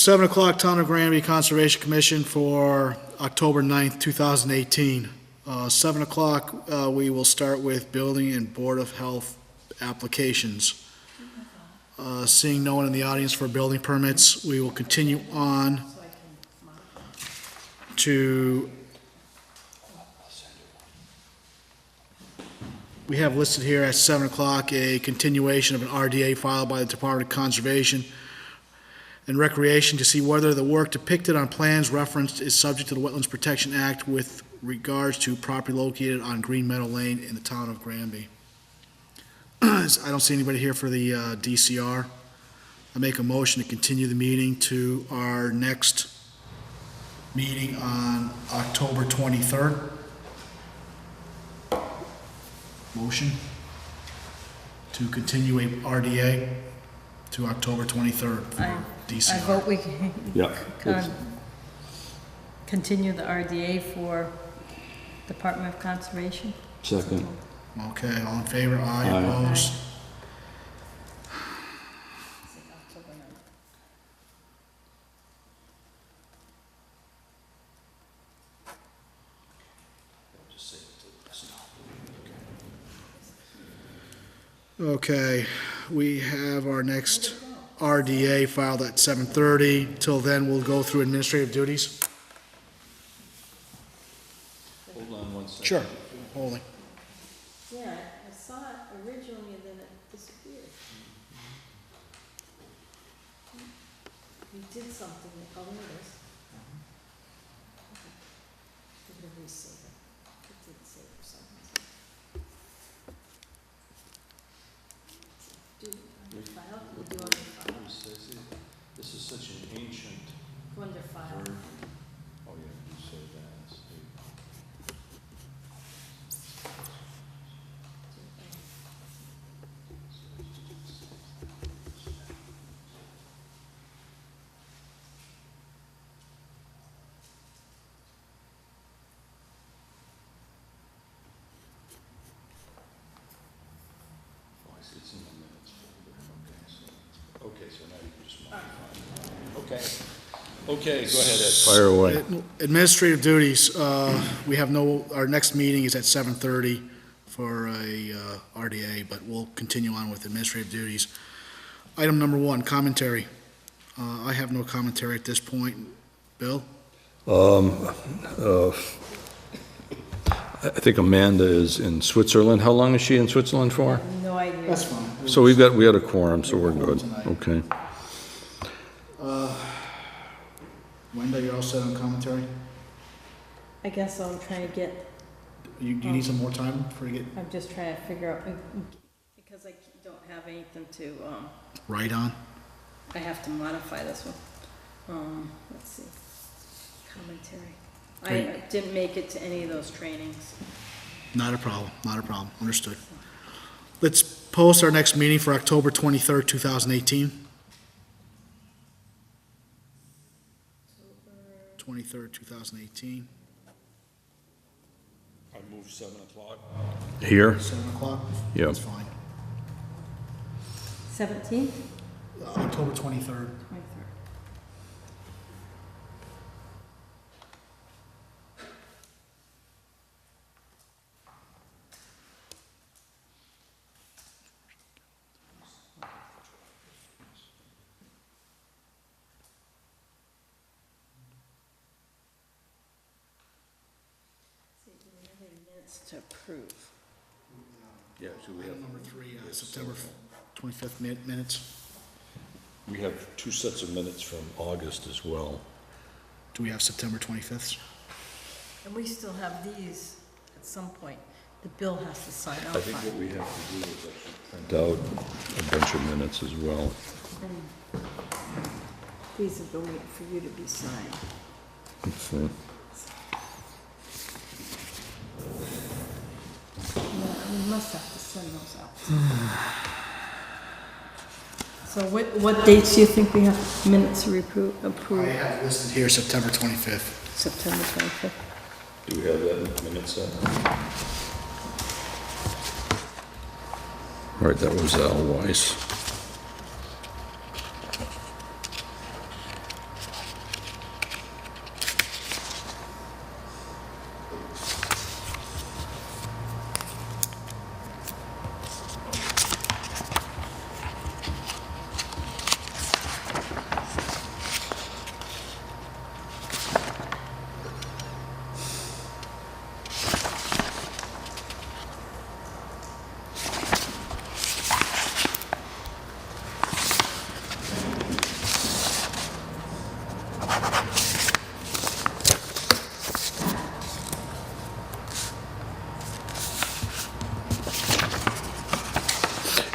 7 o'clock, Town of Granby Conservation Commission for October 9th, 2018. 7 o'clock, we will start with Building and Board of Health applications. Seeing no one in the audience for building permits, we will continue on to, we have listed here at 7 o'clock a continuation of an RDA filed by the Department of Conservation and Recreation to see whether the work depicted on plans referenced is subject to the Wetlands Protection Act with regards to property located on Green Meadow Lane in the town of Granby. I don't see anybody here for the DCR. I make a motion to continue the meeting to our next meeting on October 23rd. Motion to continue a RDA to October 23rd for DCR. I vote we can Yeah. continue the RDA for Department of Conservation. Second. Okay, all in favor? Aye. Aye. Opposed? Okay, we have our next RDA filed at 7:30. Till then, we'll go through administrative duties. Hold on one second. Sure. Holding. Yeah, I saw it originally and then it disappeared. You did something, oh, there it is. Did it resave it? It didn't save for some reason. Do it under file? We'll do under file. This is such an ancient Go under file. verb. Oh, yeah, you say that. Oh, I see, it's in the minutes folder. Okay, so now you can just modify it. Okay. Okay, go ahead, Ed. Fire away. Administrative duties, we have no, our next meeting is at 7:30 for a RDA, but we'll continue on with administrative duties. Item number 1, commentary. I have no commentary at this point. Bill? I think Amanda is in Switzerland. How long is she in Switzerland for? No idea. That's fine. So we had a quorum, so we're good. Okay. Wenda, you're all set on commentary? I guess I'm trying to get, Do you need some more time for you to get I'm just trying to figure out, because I don't have anything to, right on? I have to modify this one. Let's see, commentary. I didn't make it to any of those trainings. Not a problem, not a problem, understood. Let's post our next meeting for October 23rd, 2018. 23rd, 2018, I move 7 o'clock. Here? 7 o'clock? Yeah. That's fine. 17th? October 23rd. 23rd. To approve. Yeah, so we have, Item number 3, September 25th minutes. we have 2 sets of minutes from August as well. Do we have September 25th? And we still have these at some point. The bill has to sign off I think what on. we have to do is actually print out a bunch of minutes as well. These are going for you to be signed. Let's see. Yeah, we must have to send those out. So what dates do you think we have minutes to I approve? have listed here September 25th. September 25th. Do we have that in the minutes set? All right, that was Al Weiss.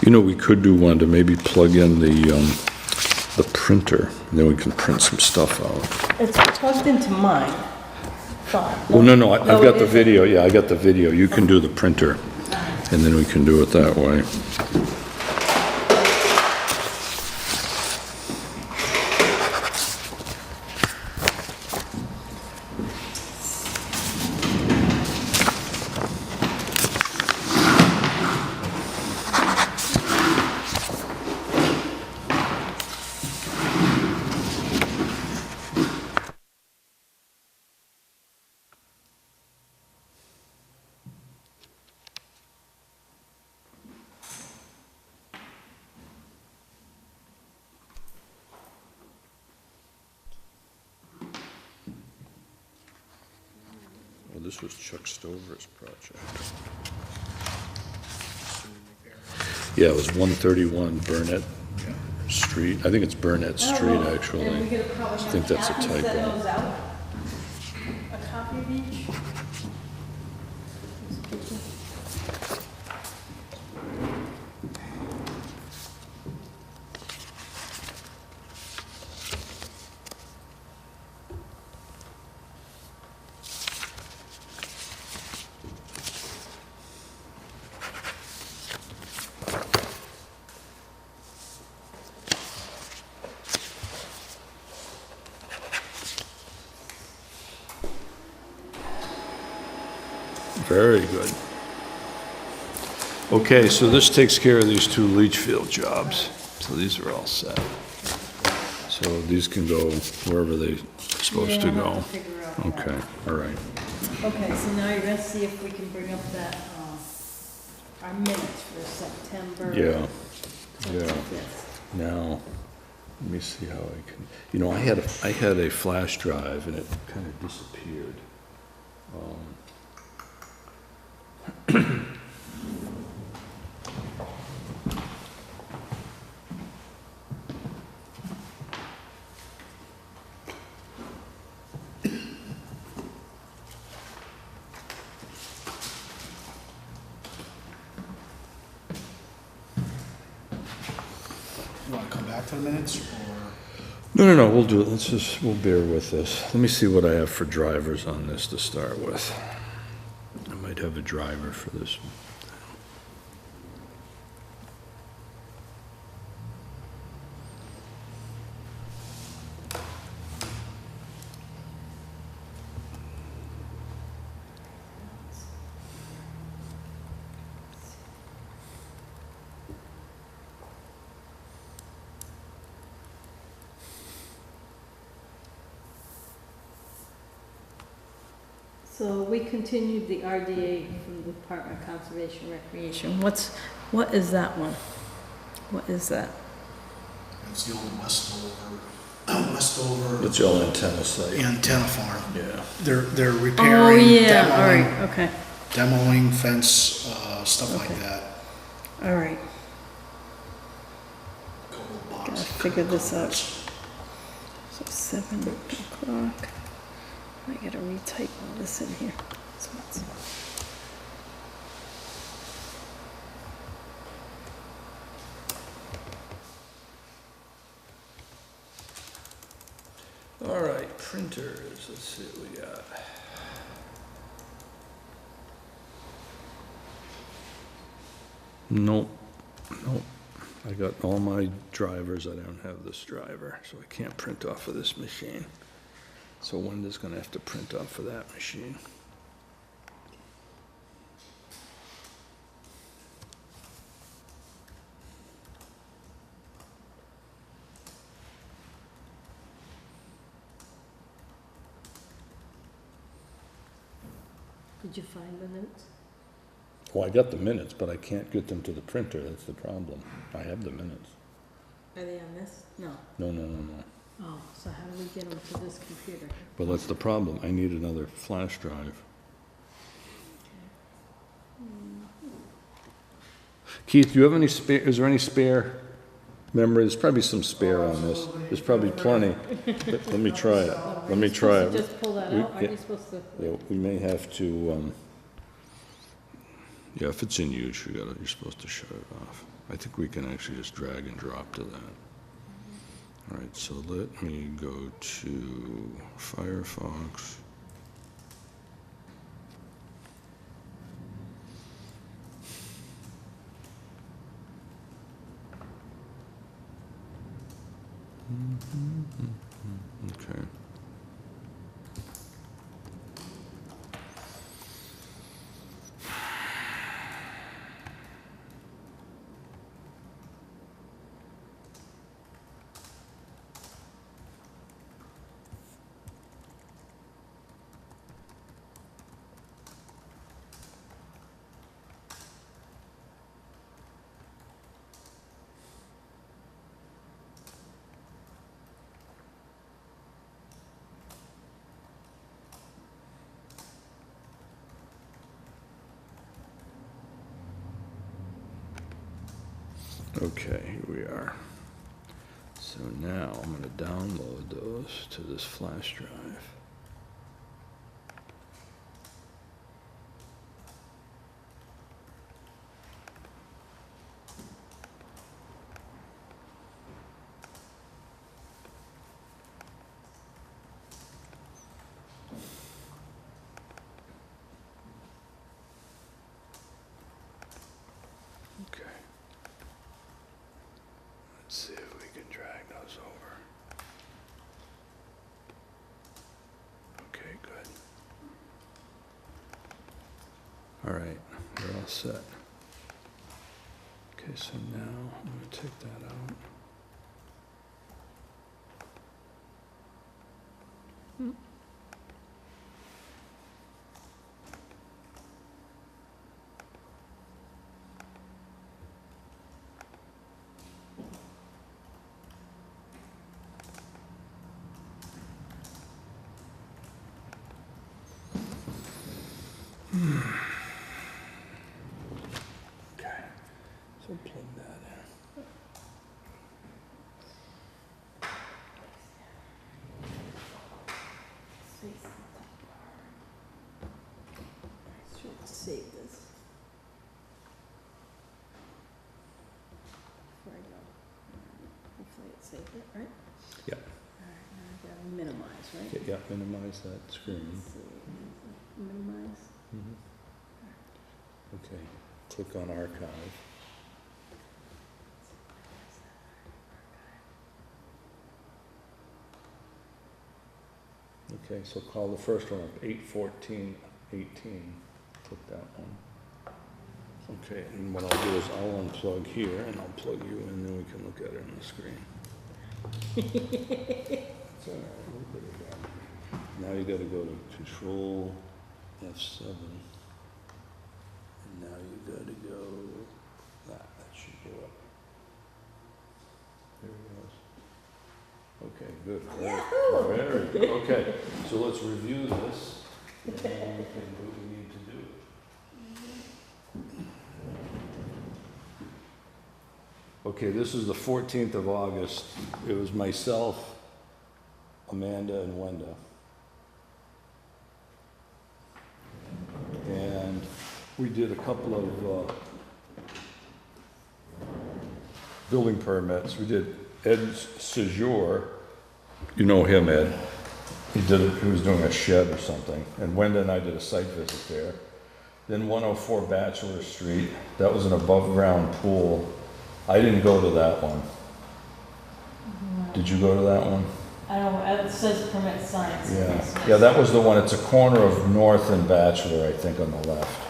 You know, we could do one to maybe plug in the printer, and then we can print some stuff out. It's plugged into mine. Thought. Oh, no, I've No, got it the isn't. video, yeah, I got the video. You can do the printer, and then we can do it that way. Well, this was Chuck Stover's project. Yeah, it was 131 Burnett Street. I think it's Burnett Street, actually. And we could probably I think that's a have Kathy send typo. those out. A copy of each. Very good. Okay, so this takes care of these two leach field jobs. So these are all set. So these can go wherever they're supposed to Yeah, I'll go. have to figure out that. Okay, all right. Okay, so now you're gonna see if we can bring up that, our minutes for September. Yeah, 25th. now, let me see how I can, you know, I had a flash drive and it kind of disappeared. You want to come back to the minutes, or? No, we'll do it. We'll bear with this. Let me see what I have for drivers on this to start with. I might have a driver for this one. So we continued the RDA from the Department of Conservation Recreation. What is that one? What is that? It's the old Westover It's your antenna site. antenna farm. Yeah. They're Oh, repairing, yeah, all demoing, right, okay, demoing fence, stuff like Okay. that. all right. Couple of Gotta boxes, figure this out. culverts. So 7 o'clock. I gotta retype all this in here. So it's- All right, printers, let's see what we got. Nope. I got all my drivers, I don't have this driver, so I can't print off of this machine. So Wenda's gonna have to print off of that machine. Did you find the notes? Well, I got the minutes, but I can't get them to the printer, that's the problem. I have the minutes. Are they on this? No. No. Oh, so how do we get them to this computer? Well, that's the problem, I need another flash drive. Keith, do you have any spare, is there any spare memory? There's probably some spare on this. There's probably plenty. Let me try it. Let me try Supposed to it. just pull that out? Aren't you supposed to? Yeah, we may have to, yeah, if it's in use, you're supposed to shut it off. I think we can actually just drag and drop to that. All right, so let me go to Firefox. Okay. Okay, here we are. So now I'm going to download those to this flash drive. Okay. Let's see if we can drag those over. Okay, good. All right, we're all set. Okay, so now I'm going to take that out. Okay, so plug that in. Should save this. Before I go. Hopefully it saved it, right? Yeah. Alright, now I gotta minimize, right? Okay, yeah, minimize that screen. Let's see. Minimize. Okay, click on archive. Okay, so call the first one up, 81418. Click that one. Okay, and what I'll do is I'll unplug here and I'll plug you in, then we can look at it on the screen. It's all right, we'll put it down. Now you gotta go to Control F7. And now you gotta go, that should go up. There it goes. Okay, good. Very good. Okay, so let's review this, and then we can do what we need to do. Okay, this is the 14th of August. It was myself, Amanda, and Wenda. And we did a couple of building permits. We did Ed's Séjour. You know him, Ed. He was doing a shed or something. And Wenda and I did a site visit there. Then 104 Bachelor Street. That was an above-ground pool. I didn't go to that one. Did you go to that one? I don't, it says permit science. Yeah, that was the one. It's a corner of North and Bachelor, I think, on the left.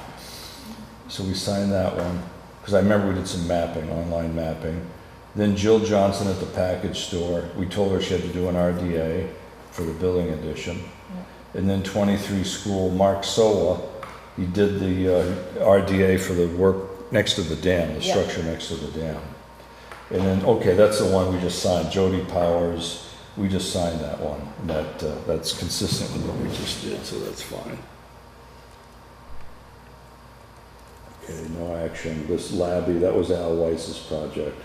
So we signed that one, because I remember we did some mapping, online mapping. Then Jill Johnson at the package store, we told her she had to do an RDA for the building addition. Yeah. And then 23 School, Mark Sola, he did the RDA for the work next to the dam, the structure next to the dam. And then, okay, that's the one we just signed, Jody Powers. We just signed that one. That's consistent with what we just did, so that's fine. Okay, no action. This Labby, that was Al Weiss's project.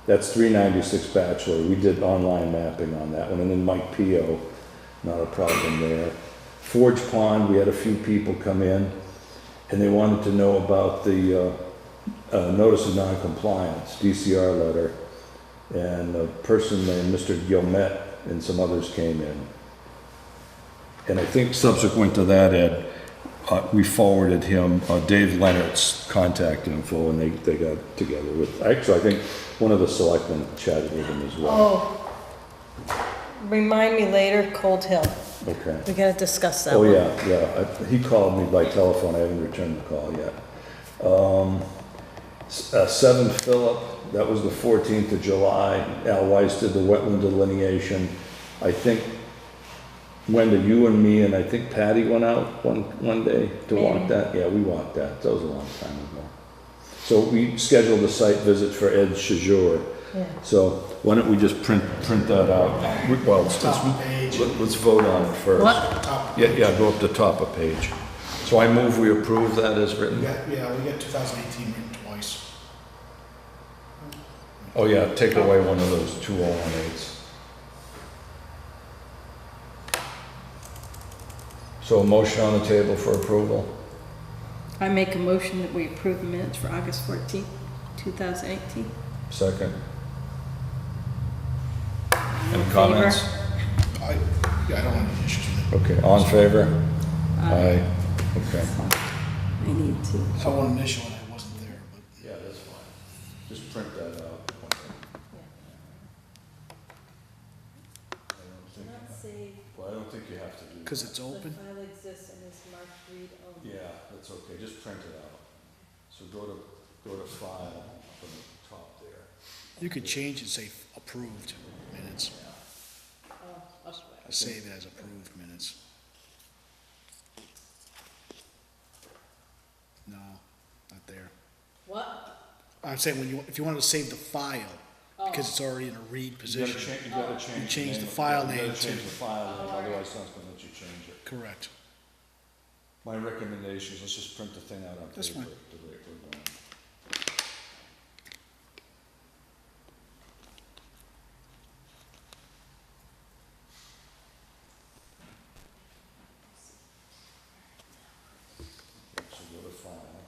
That's 396 Bachelor. We did online mapping on that one. And then Mike Pio, not a problem there. Forge Pond, we had a few people come in, and they wanted to know about the notice of non-compliance, DCR letter, and a person named Mr. Gilmet and some others came in. And I think subsequent to that, Ed, we forwarded him Dave Leonard's contact info, and they got together with, actually, I think one of the selectmen chatted with him as well. Oh, remind me later, Cold Hill. Okay. We gotta discuss that Oh, one. yeah. He called me by telephone. I haven't returned the call yet. 7 Phillip, that was the 14th of July. Al Weiss did the wetland delineation. I think, Wenda, you and me, and I think Patty went out one day to walk Maybe. that. Yeah, we walked that. That was a long time ago. So we scheduled a site visit for Ed Chajour. Yeah. So why don't we just print that out? Well, Top page. let's vote on it first. What? Top. Yeah, go up to top of page. So I move we approve that as written. We got 2018 written twice. Oh, yeah, take away one of those 2018s. So a motion on the table for approval? I make a motion that we approve the minutes for August 14th, 2018. Second. Any Favor? comments? I don't have any issues with it. Okay, all in favor? Aye. Okay. I need to. I want an issue when I wasn't there, but. Yeah, that's fine. Just print that out. Well, I don't think you have to do that. Because it's open? The file exists and is marked read only. Yeah, that's okay, just print it out. So go to file from the top there. You could change and say approved minutes. Oh, I'll swear. Save it as approved minutes. No, not there. What? I'm saying if you wanted to save the file, because it's already in a read You position. gotta change. You change name the of- file you gotta name change to- the file name, otherwise someone's gonna let you change it. Correct. My recommendation is let's just print the thing out on That's paper. fine. The way we're going. So go to file.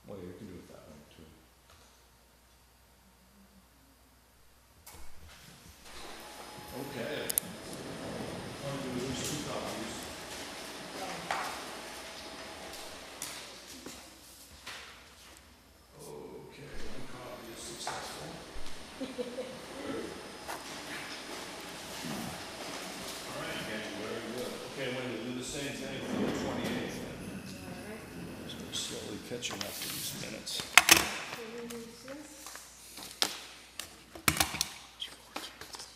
Well, you can do it that way too. Okay. Want to do these 2 copies? Okay, 1 copy is successful. All right, very good. Okay, Wendy, do the same thing for the 28th then. So we're slowly catching up to these minutes. Do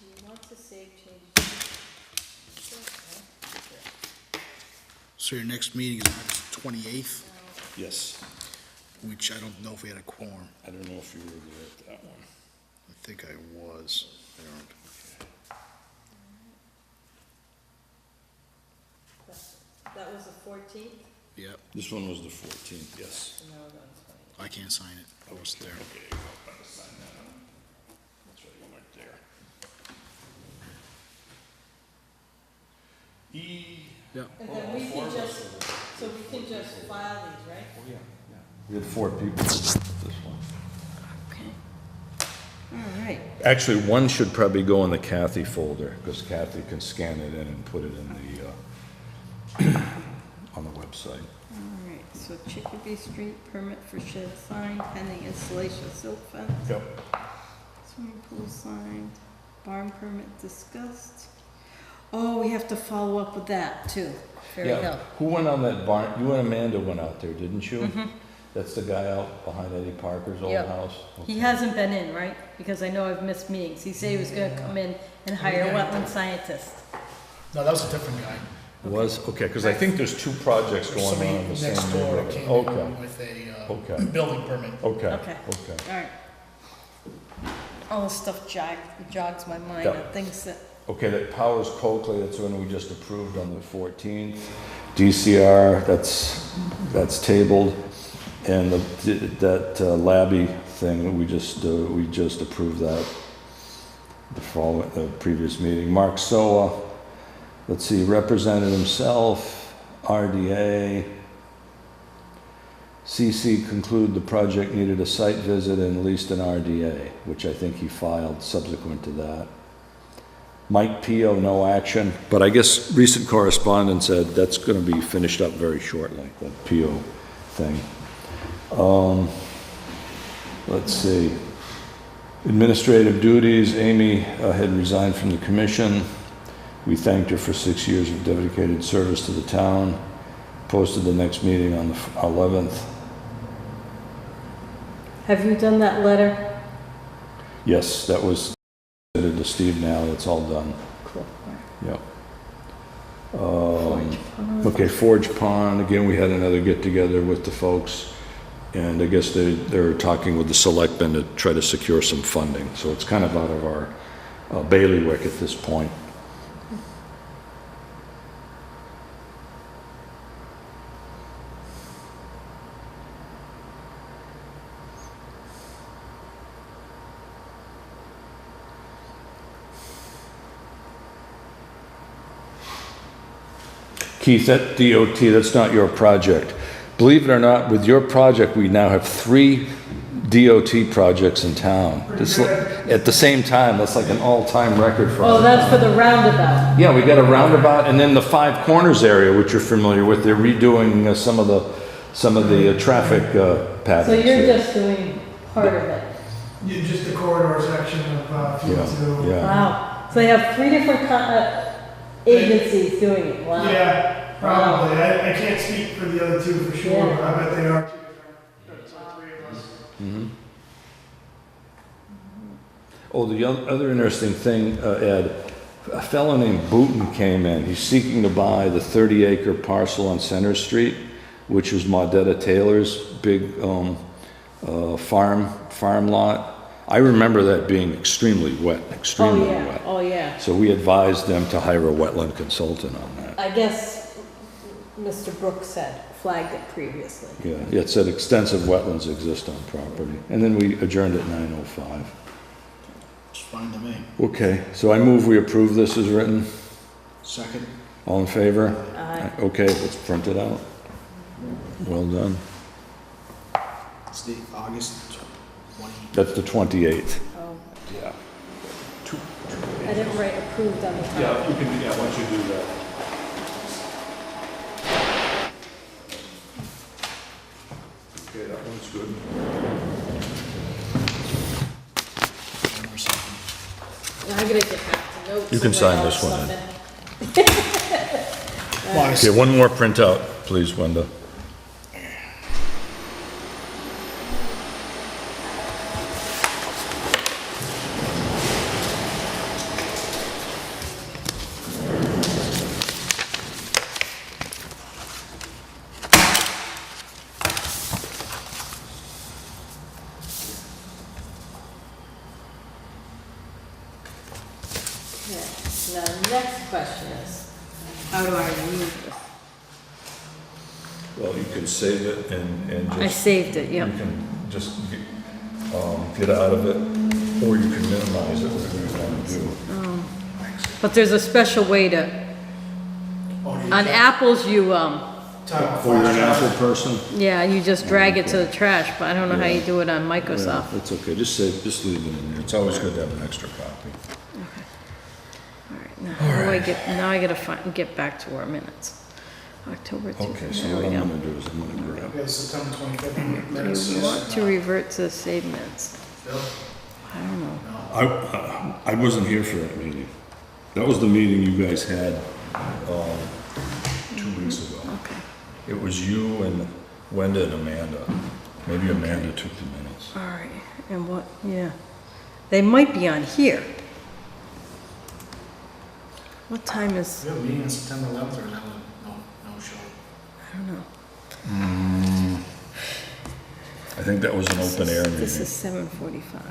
you want to save changes? So your next meeting is August 28th, Yes. which I don't know if we had a quorum. I don't know if you were there at that one. I think I was. That was the 14th? Yep, This one was the 14th, yes. No, that's 20th. I can't sign it. I wasn't there. Okay, you go, better sign that up. That's right, you weren't there. Yep. And then we can just, so we can just file these, right? Oh, yeah, yeah. We had 4 people with this one. Okay. All right. Actually, one should probably go in the Kathy folder, because Kathy can scan it in and put it in the, on the website. All right, so Chicopee Street, permit for shed sign, pending installation of silt fence. Yep. Swimming pool signed, barn permit discussed. Oh, we have to follow up with that too. Very Yeah, good. who went on that barn? You and Amanda went out there, didn't you? That's the guy out behind Eddie Parker's old Yep. house? He Okay. hasn't been in, right? Because I know I've missed meetings. He said he was gonna come in and hire a wetland scientist. No, that was a different guy. Was, okay, because I think there's 2 projects There's going on somebody in the same next door neighborhood. came Okay, in with a okay, building permit. okay, Okay. okay. All right. All this stuff jogs my mind Yep. of things that, Okay, that Powers Coakley, that's one we just approved on the 14th. DCR, that's tabled. And that Labby thing, we just approved that the previous meeting. Mark Soa, let's see, represented himself, RDA. CC concluded the project needed a site visit and at least an RDA, which I think he filed subsequent to that. Mike Pio, no action, but I guess recent correspondence said that's going to be finished up very shortly, that Pio thing. Let's see. Administrative duties, Amy had resigned from the commission. We thanked her for 6 years of dedicated service to the town. Posted the next meeting on the 11th. Have you done that letter? Yes, that was submitted to Steve now, it's all done. Cool. Yep. Forge Pond. Okay, Forge Pond, again, we had another get-together with the folks, and I guess they're talking with the selectmen to try to secure some funding, so it's kind of out of our bailiwick at this point. Keith, that DOT, that's not your project. Believe it or not, with your project, we now have 3 DOT projects in town. At the same time, that's like an all-time record for us. Oh, that's for the roundabout. Yeah, we got a roundabout, and then the Five Corners area, which you're familiar with, they're redoing some of the traffic patterns. So you're there. just doing part of it? Just the corridor section of Field 2. Yeah. Wow. So they have 3 different agencies doing it. Wow. Yeah, probably. I can't speak for the other 2 for sure, Yeah. but I bet they are 2 different. It's like 3 of us. Mhm. Oh, the other interesting thing, Ed, a fellow named Booton came in. He's seeking to buy the 30-acre parcel on Center Street, which was Maudetta Taylor's big farm lot. I remember that being extremely wet, extremely wet. Oh, yeah. So we advised them to hire a wetland consultant on that. I guess Mr. Brooks had flagged it previously. Yeah, it said extensive wetlands exist on property. And then we adjourned at 9:05. It's fine to me. Okay, so I move we approve this as written. Second? All in favor? Aye. Okay, let's print it out. Well done. It's the August 20. That's the 28th. Oh, Yeah. I didn't write approved on the top. Yeah, you can, yeah, once you do that. Okay, that one's good. Now I gotta get back to notes. You can and sign write all this one stuff in. Well, I Okay, one more printout, please, Wenda. Okay, now the next question is, how do I remove this? Well, you can save it and I just, saved it, you yep. can just get out of it, or you can minimize it, whatever you want to do. But there's a special way to, on apples, you, Oh, you're an Apple person? yeah, you just drag it to the trash, but I don't know how you do it on Microsoft. That's okay, just leave it in there. It's always good to have an extra copy. All right, now how do I get, now I gotta get back to our minutes. October 2nd, Okay, so there what we I'm go. gonna do is I'm gonna grab. Yeah, September 25th minutes. You want to revert to the saved minutes? Bill? I don't know. I wasn't here for that meeting. That was the meeting you guys had, 2 weeks ago. Okay, It was you and Wenda and Amanda. Maybe Amanda took the minutes. all right, and what, yeah. They might be on here. What time is, We have a meeting on September 11th, or is that no show? I don't know. I think that was an open air This meeting. is 7:45.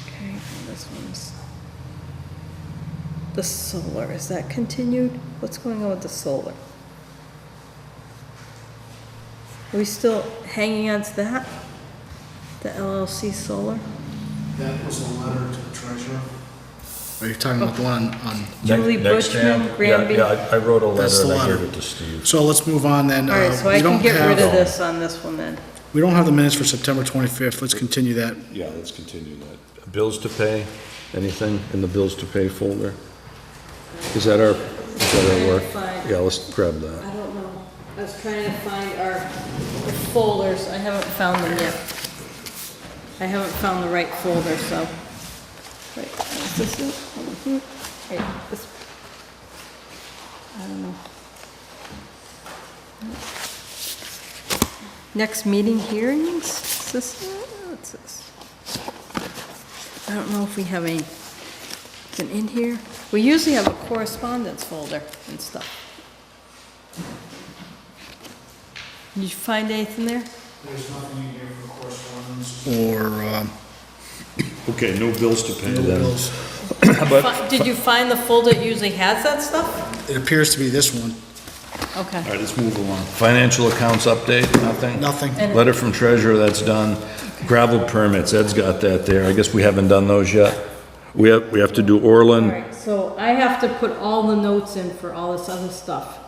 Okay, and this one's the solar, is that continued? What's going on with the solar? Are we still hanging on to that? The LLC solar? That was a letter to the treasurer. Are you talking about the one on, Julie Next Bushman, stamp? Granby. Yeah, I wrote a That's letter the and I letter. gave it to Steve. so let's move on then. All right, so We I can don't get rid have- of this on this one then. We don't have the minutes for September 25th. Let's continue that. Yeah, let's continue that. Bills to pay, anything in the bills to pay folder? Is that our work? Fine. Yeah, let's grab that. I don't know. I was trying to find our folders. I haven't found them yet. I haven't found the right folder, so. Right, is this it? Mhm. Right, this. I don't know. Next meeting hearings? Is this it? What's this? I don't know if we have any. Is it in here? We usually have a correspondence folder and stuff. Did you find anything there? There's nothing in here for correspondence. Or, Okay, no bills to pay no then. bills. Did you find the folder that usually has that stuff? It appears to be this one. Okay. All right, let's move along. Financial accounts update, nothing? Nothing. And- Letter from treasurer, that's done. Gravel permits, Ed's got that there. I guess we haven't done those yet. We have to do All Orland. right, so I have to put all the notes in for all this other stuff.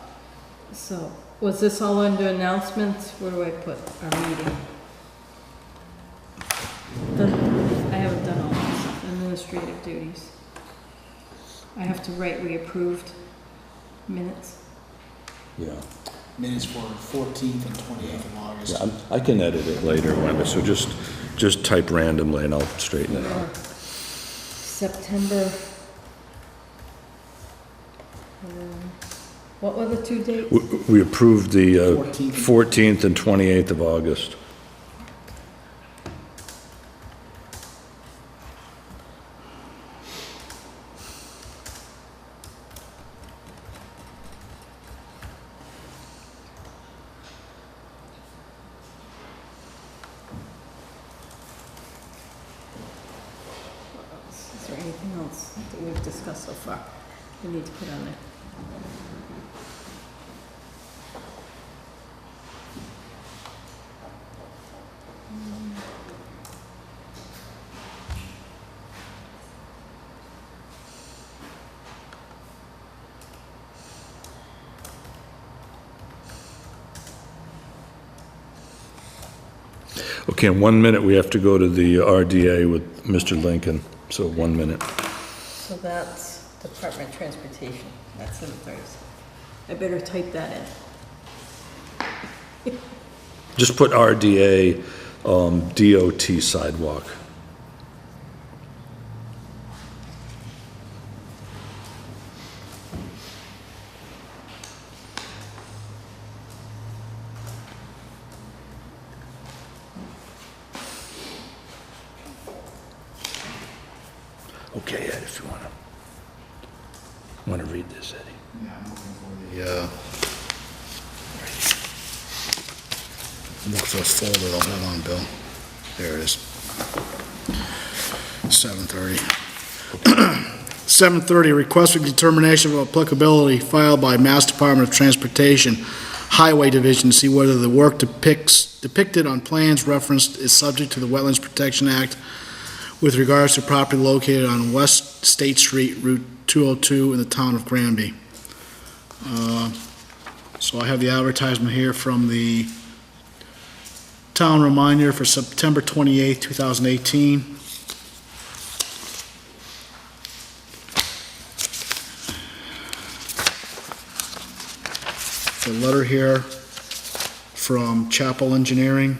So, was this all under announcements? Where do I put our meeting? I haven't done all this administrative duties. I have to write reapproved minutes. Yeah, Minutes for 14th and 28th of August. yeah, I can edit it later, Wanda, so just type randomly and I'll straighten it out. September. What were the two dates? We approved the 14th. 14th and 28th of August. Is there anything else that we've discussed so far we need to put on there? Okay, in 1 minute, we have to go to the RDA with Mr. Lincoln, so 1 minute. So that's Department of Transportation, that's in Thursday. I better type that in. Just put RDA, DOT sidewalk. Okay, Ed, if you wanna read this, Eddie. Yeah, I'm looking for the, I'm looking for a folder, though. Hold on, Bill. There it is. 7:30. 7:30, requesting determination of applicability filed by Mass Department of Transportation Highway Division to see whether the work depicted on plans referenced is subject to the Wetlands Protection Act with regards to property located on West State Street, Route 202 in the town of Granby. So I have the advertisement here from the town reminder for September 28th, 2018. The letter here from Chapel Engineering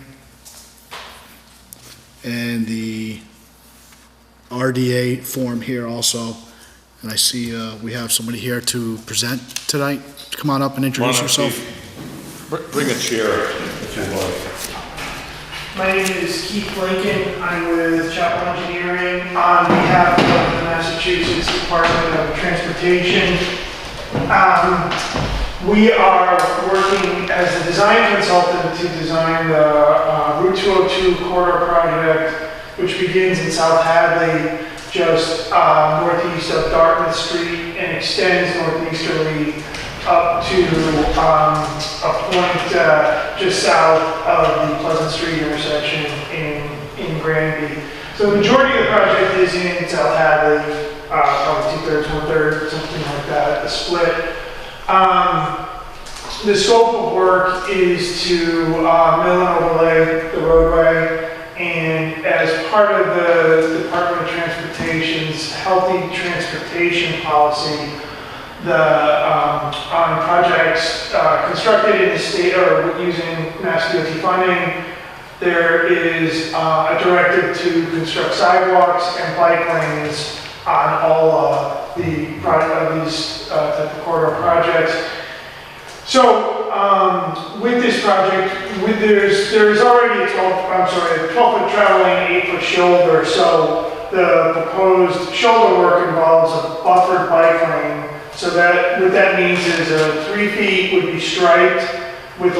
and the RDA form here also. And I see we have somebody here to present tonight. Come on up and introduce yourself. Bring a chair if you want. My name is Keith Lincoln. I'm with Chapel Engineering on behalf of the Massachusetts Department of Transportation. We are working as a design consultant to design the Route 202 corridor project, which begins in South Hadley, just northeast of Dartmouth Street, and extends northeasterly up to a point just south of the Pleasant Street intersection in Granby. So the majority of the project is in South Hadley. probably 2/3, 1/3, something like that, a split. The scope of work is to mill and overlay the roadway, and as part of the Department of Transportation's healthy transportation policy, on projects constructed in the state or using Mass DOT funding, there is a directive to construct sidewalks and bike lanes on all these type of corridor projects. So with this project, there's already a 12-foot travel lane, 8-foot shoulder. So the proposed shoulder work involves a buffered bike lane. So that what that means is 3 feet would be striped with a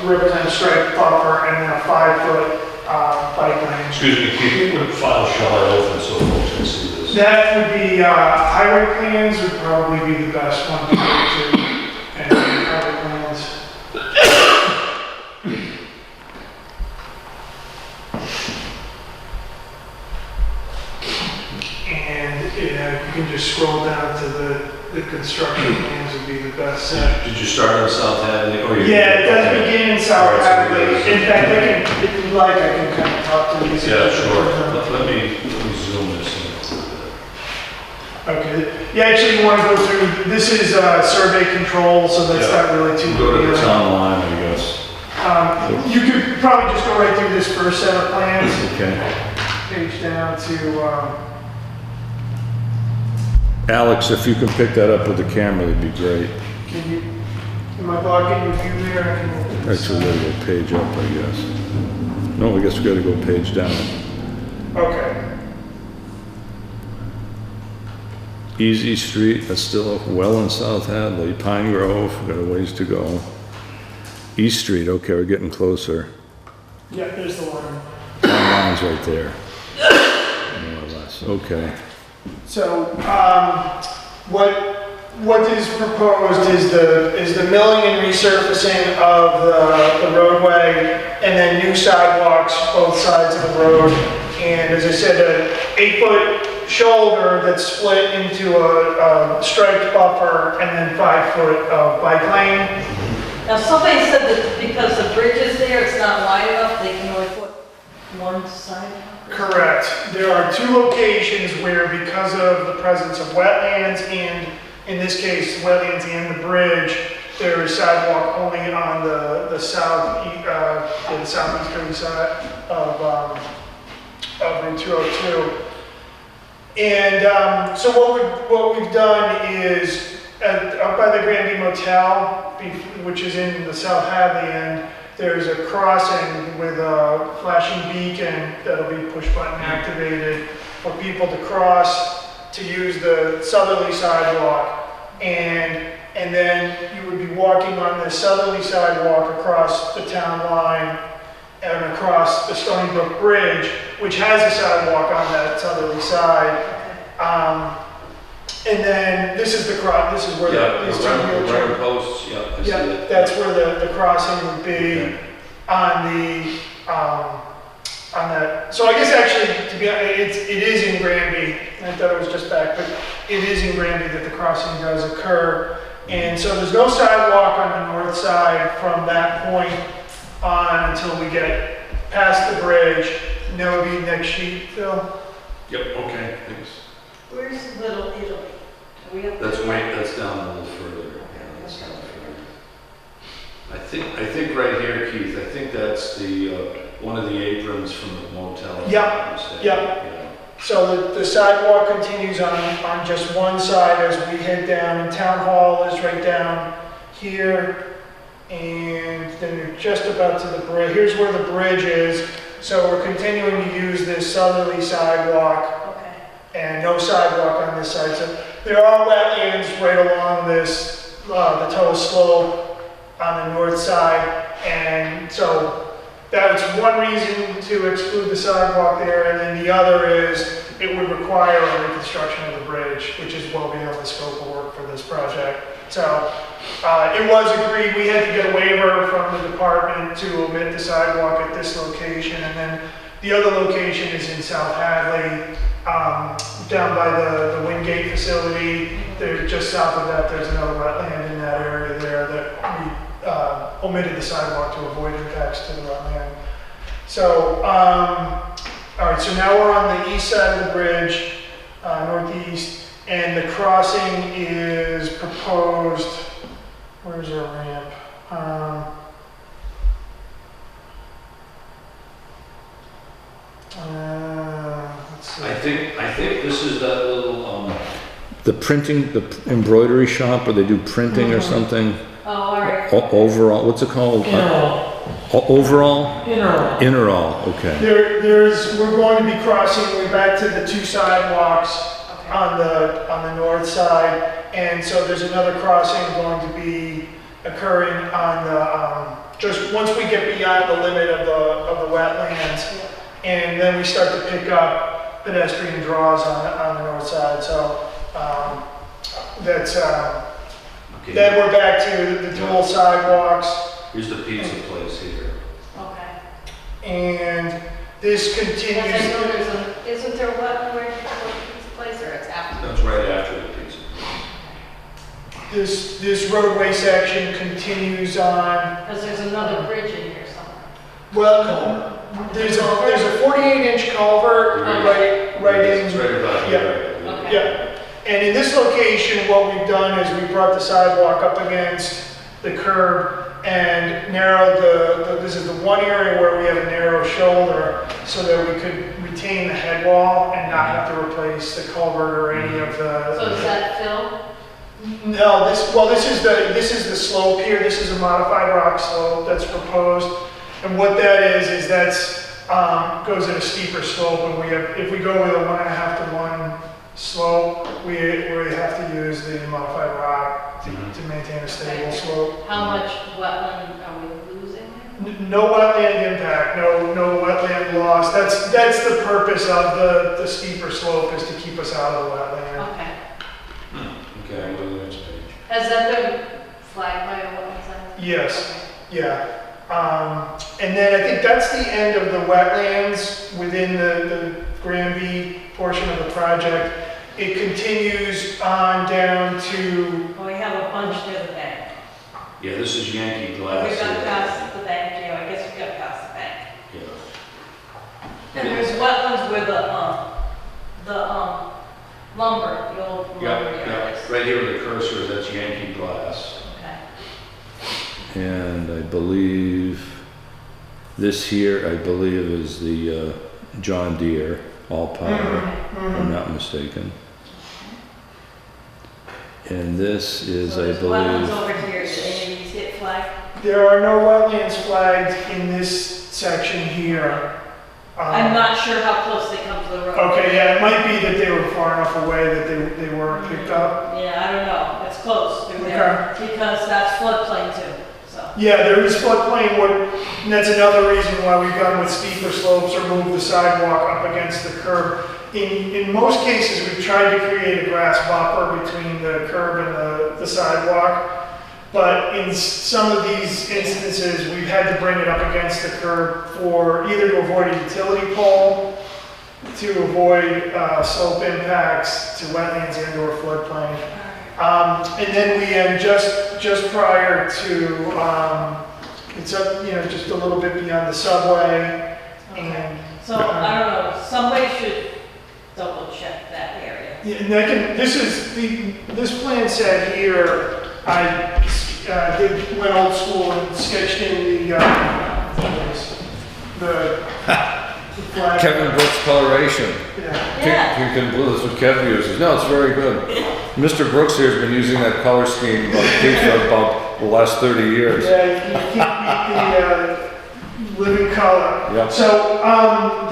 represent striped buffer, and then a 5-foot bike lane. Excuse me, Keith, what file shall I open so folks can see this? That would be highway plans would probably be the best one to go to. And highway plans. And you can just scroll down to the construction plans would be the best set. Did you start on South Hadley? Or Yeah, it does begin in South Hadley. Alright, so In fact, if you'd like, I can kind of talk to these. Yeah, sure. Let me zoom this in. Okay. Yeah, actually, you want to go through, this is survey control, so that's Yeah. not really too Go to big. it's online, I guess. You could probably just go right through this first set of plans, Okay. page down to, Alex, if you can pick that up with the camera, that'd be great. can you, am I blocking your view there? I can open this. Actually, we gotta go page up, I guess. No, I guess we gotta go page down. Okay. Easy Street, that's still well in South Hadley. Pine Grove, got a ways to go. East Street, okay, we're getting closer. Yeah, there's the one. Town line's right there. More or less, okay. So, what is proposed is the milling and resurfacing of the roadway, and then new sidewalks both sides of the road. And as I said, an 8-foot shoulder that's split into a striped buffer, and then 5-foot bike lane. Now, somebody said that because the bridge is there, it's not wide enough, they can only put one side. Correct. There are 2 locations where, because of the presence of wetlands and, in this case, wetlands and the bridge, there is sidewalk only on the southeasterly side of Route 202. And so what we've done is, up by the Granby Motel, which is in the South Hadley end, there's a crossing with a flashing beacon that'll be push button activated for people to cross to use the southerly sidewalk. And then you would be walking on the southerly sidewalk across the town line and across the Stony Brook Bridge, which has a sidewalk on that southerly side. And then this is this is where Yeah, these the running posts, yeah, I see yeah, it. that's where the crossing would be Okay. on that. So I guess actually, to be honest, it is in Granby. I thought it was just back, but it is in Granby that the crossing does occur. And so there's no sidewalk on the north side from that point on until we get past the bridge. And that would be next sheet, Phil. Yep, okay, thanks. Where's Little Italy? Are we up there? That's down a little further. Yeah, that's down further. I think right here, Keith, I think that's the, one of the aprons from the motel. if Yeah, I'm not mistaken. yeah. So the sidewalk continues on just one side as we head down, and Town Hall is right down here. And then you're just about to the bridge. Here's where the bridge is. So we're continuing to use this southerly sidewalk, Okay. and no sidewalk on this side. So there are wetlands right along this, the toe slope on the north side. And so that's one reason to exclude the sidewalk there, and then the other is it would require a reconstruction of the bridge, which is well beyond the scope of work for this project. So it was agreed, we had to get a waiver from the department to omit the sidewalk at this location, and then the other location is in South Hadley, down by the Wingate facility. There's just south of that, there's another wetland in that area there that we omitted the sidewalk to avoid impacts to the wetland. So, all right, so now we're on the east side of the bridge, northeast, and the crossing is proposed. Where's our ramp? Let's see. I think this is that little, The printing, the embroidery shop, where they do printing or something? Oh, all right. Overall, what's it called? Overall? Interall, okay. We're going to be crossing, we're back to the two sidewalks on the north side, and so there's another crossing going to be occurring on the, just once we get beyond the limit of the wetlands, and then we start to pick up pedestrian draws on the north side, so, that's, okay, then we're back to the dual sidewalks, here's the pizza place here. Okay. and this Because I know continues. isn't there a wetland where it's a place, or it's after? That's right after the pizza. This roadway section continues on. Because there's another bridge in here somewhere. Well, there's a 48-inch culvert right in. It's right about Yeah. here. Okay. Yeah, and in this location, what we've done is we brought the sidewalk up against the curb and narrowed this is the one area where we have a narrow shoulder so that we could retain the head wall and not have to replace the culvert or any of the. So is that Phil? No, this is the slope here. This is a modified rock slope that's proposed. And what that is that's, goes at a steeper slope, and if we go with a 1.5 to 1 slope, we have to use the modified rock to maintain a stable slope. How much wetland are we losing there? No wetland impact, no wetland loss. That's the purpose of the steeper slope, is to keep us out of the wetland. Okay. Okay, I'm going to the next page. Has that been flagged by a wetland scientist? Yes, yeah. And then I think that's the end of the wetlands within the Granby portion of the project. It continues on down to, Well, we have a bunch near the bank. Yeah, this is Yankee We Glass. got past the bank, I guess we got past the bank. Yeah. And there's wetlands where the lumber, the old lumber Yeah, yard yeah, is. right here with the cursor, that's Yankee Glass. Okay. And I believe this here, I believe, is the John Deere all power, if I'm not mistaken. And this is, So I there's wetlands believe, over here, did any of these get flagged? there are no wetlands flagged in this section here. I'm not sure how close they come to the road. Okay, yeah, it might be that they were far enough away that they weren't picked up. Yeah, I don't know, it's close through there, because that's floodplain too, so. Yeah, there is floodplain, and that's another reason why we've gone with steeper slopes or moved the sidewalk up against the curb. In most cases, we've tried to create a grass buffer between the curb and the sidewalk. But in some of these instances, we've had to bring it up against the curb for either to avoid a utility pole, to avoid slope impacts to wetlands and or floodplain. And then we end just prior to, it's up, just a little bit beyond the subway. Okay. And So, I don't know, somebody should double check that area. yeah, and this plan set here, I went old school and sketched in the flag. Kevin Brooks coloration. Yeah. Yeah. Pink and blue, that's what Kevin uses. No, it's very good. Mr. Brooks here has been using that color scheme for about the last 30 years. Yeah, you keep the living color. Yep. So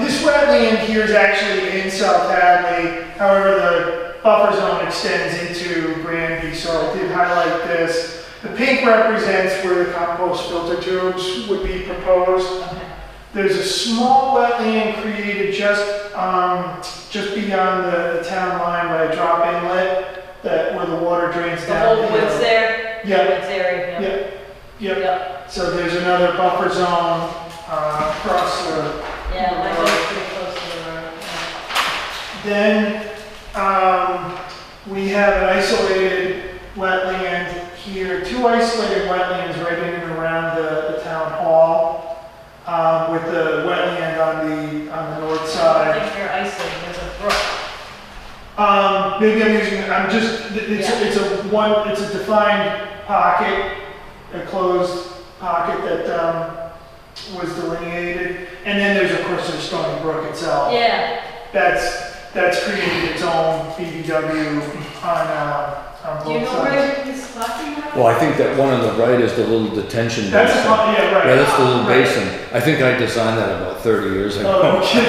this wetland here is actually in South Hadley. However, the buffer zone extends into Granby, so I did highlight this. The pink represents where the compost filter tubes would be proposed. Okay. There's a small wetland created just beyond the town line by a drop inlet where the water drains The down. whole woods there? Yeah. Woods area, yeah. Yep. So there's another buffer zone across the. Yeah, my house is pretty close to the road. Then, we have an isolated wetland here, two isolated wetlands right in and around the town hall, with the wetland on the north I side. think you're isolated, there's a brook. Maybe I'm using, it's a defined pocket, a closed pocket that, was delineated. And then there's, of course, the Stony Brook itself. Yeah, That's created its own BBW on do you both know sides. where he's talking about? Well, I think that one on the right is the little detention basin. That's a, yeah, right. Yeah, that's the little Right. basin. I think I designed that about 30 years ago. Oh, okay. It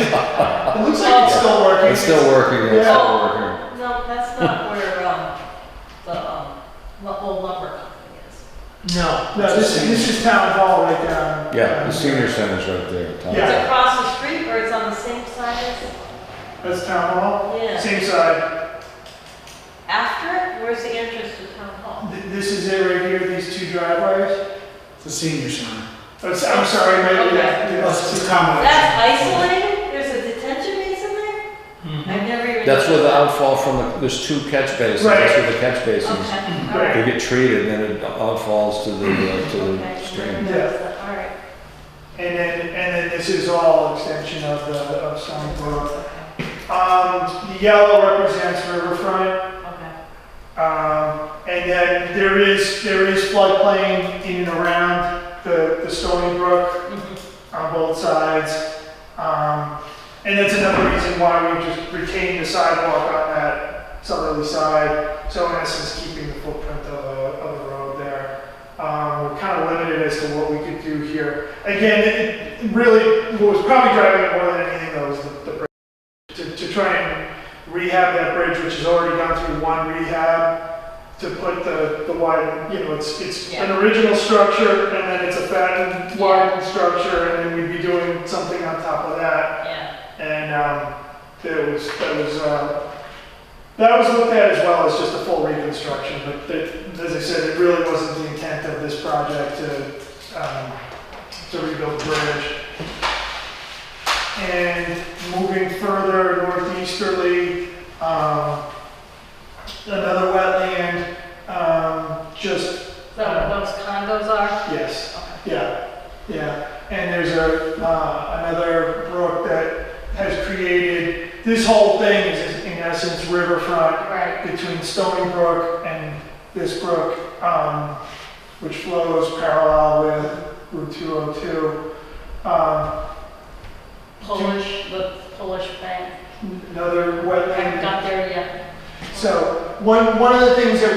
looks like it's still working. It's still working, it's Yeah. still working. No, that's not where, the old lumber company is. No, this is town hall right down. Yeah, the senior center's right there. Tom. Yeah. It's across the street or it's on the same side as it? That's town hall? Yeah. Same side. After it, where's the entrance to town hall? This is it right here, these two driveways. It's the senior center. I'm sorry, maybe. Okay. It's a combination. That's isolated? There's a detention basin there? I've never even. That's where the outfall from there's two catch basins. Right. That's where the catch basins. Okay, all Right. They right. get treated, then it outfalls to the Okay, stream. Yeah. all right. And then this is all extension of Stony Brook. The yellow represents riverfront. Okay. And then there is floodplain in and around the Stony Brook on both sides. And that's another reason why we just retained the sidewalk on that southerly side. So in essence, keeping the footprint of the road there. We're kind of limited as to what we could do here. Again, it really, what was probably driving it more than anything though was the bridge. To try and rehab that bridge, which has already gone through one rehab, to put the wide, it's Yeah. an original structure, and then it's a fattened, widened structure, and then we'd be doing something on top of that. Yeah. And that was looked at as well as just a full reconstruction, but as I said, it really wasn't the intent of this project to rebuild the bridge. And moving further northeasterly, another wetland, just, Is that what those condos are? yes, Okay. yeah. And there's another brook that has created, this whole thing is in essence riverfront Right. between Stony Brook and this brook, which flows parallel with Route 202. The Polish bank. Another I haven't wetland. got there yet. So one of the things that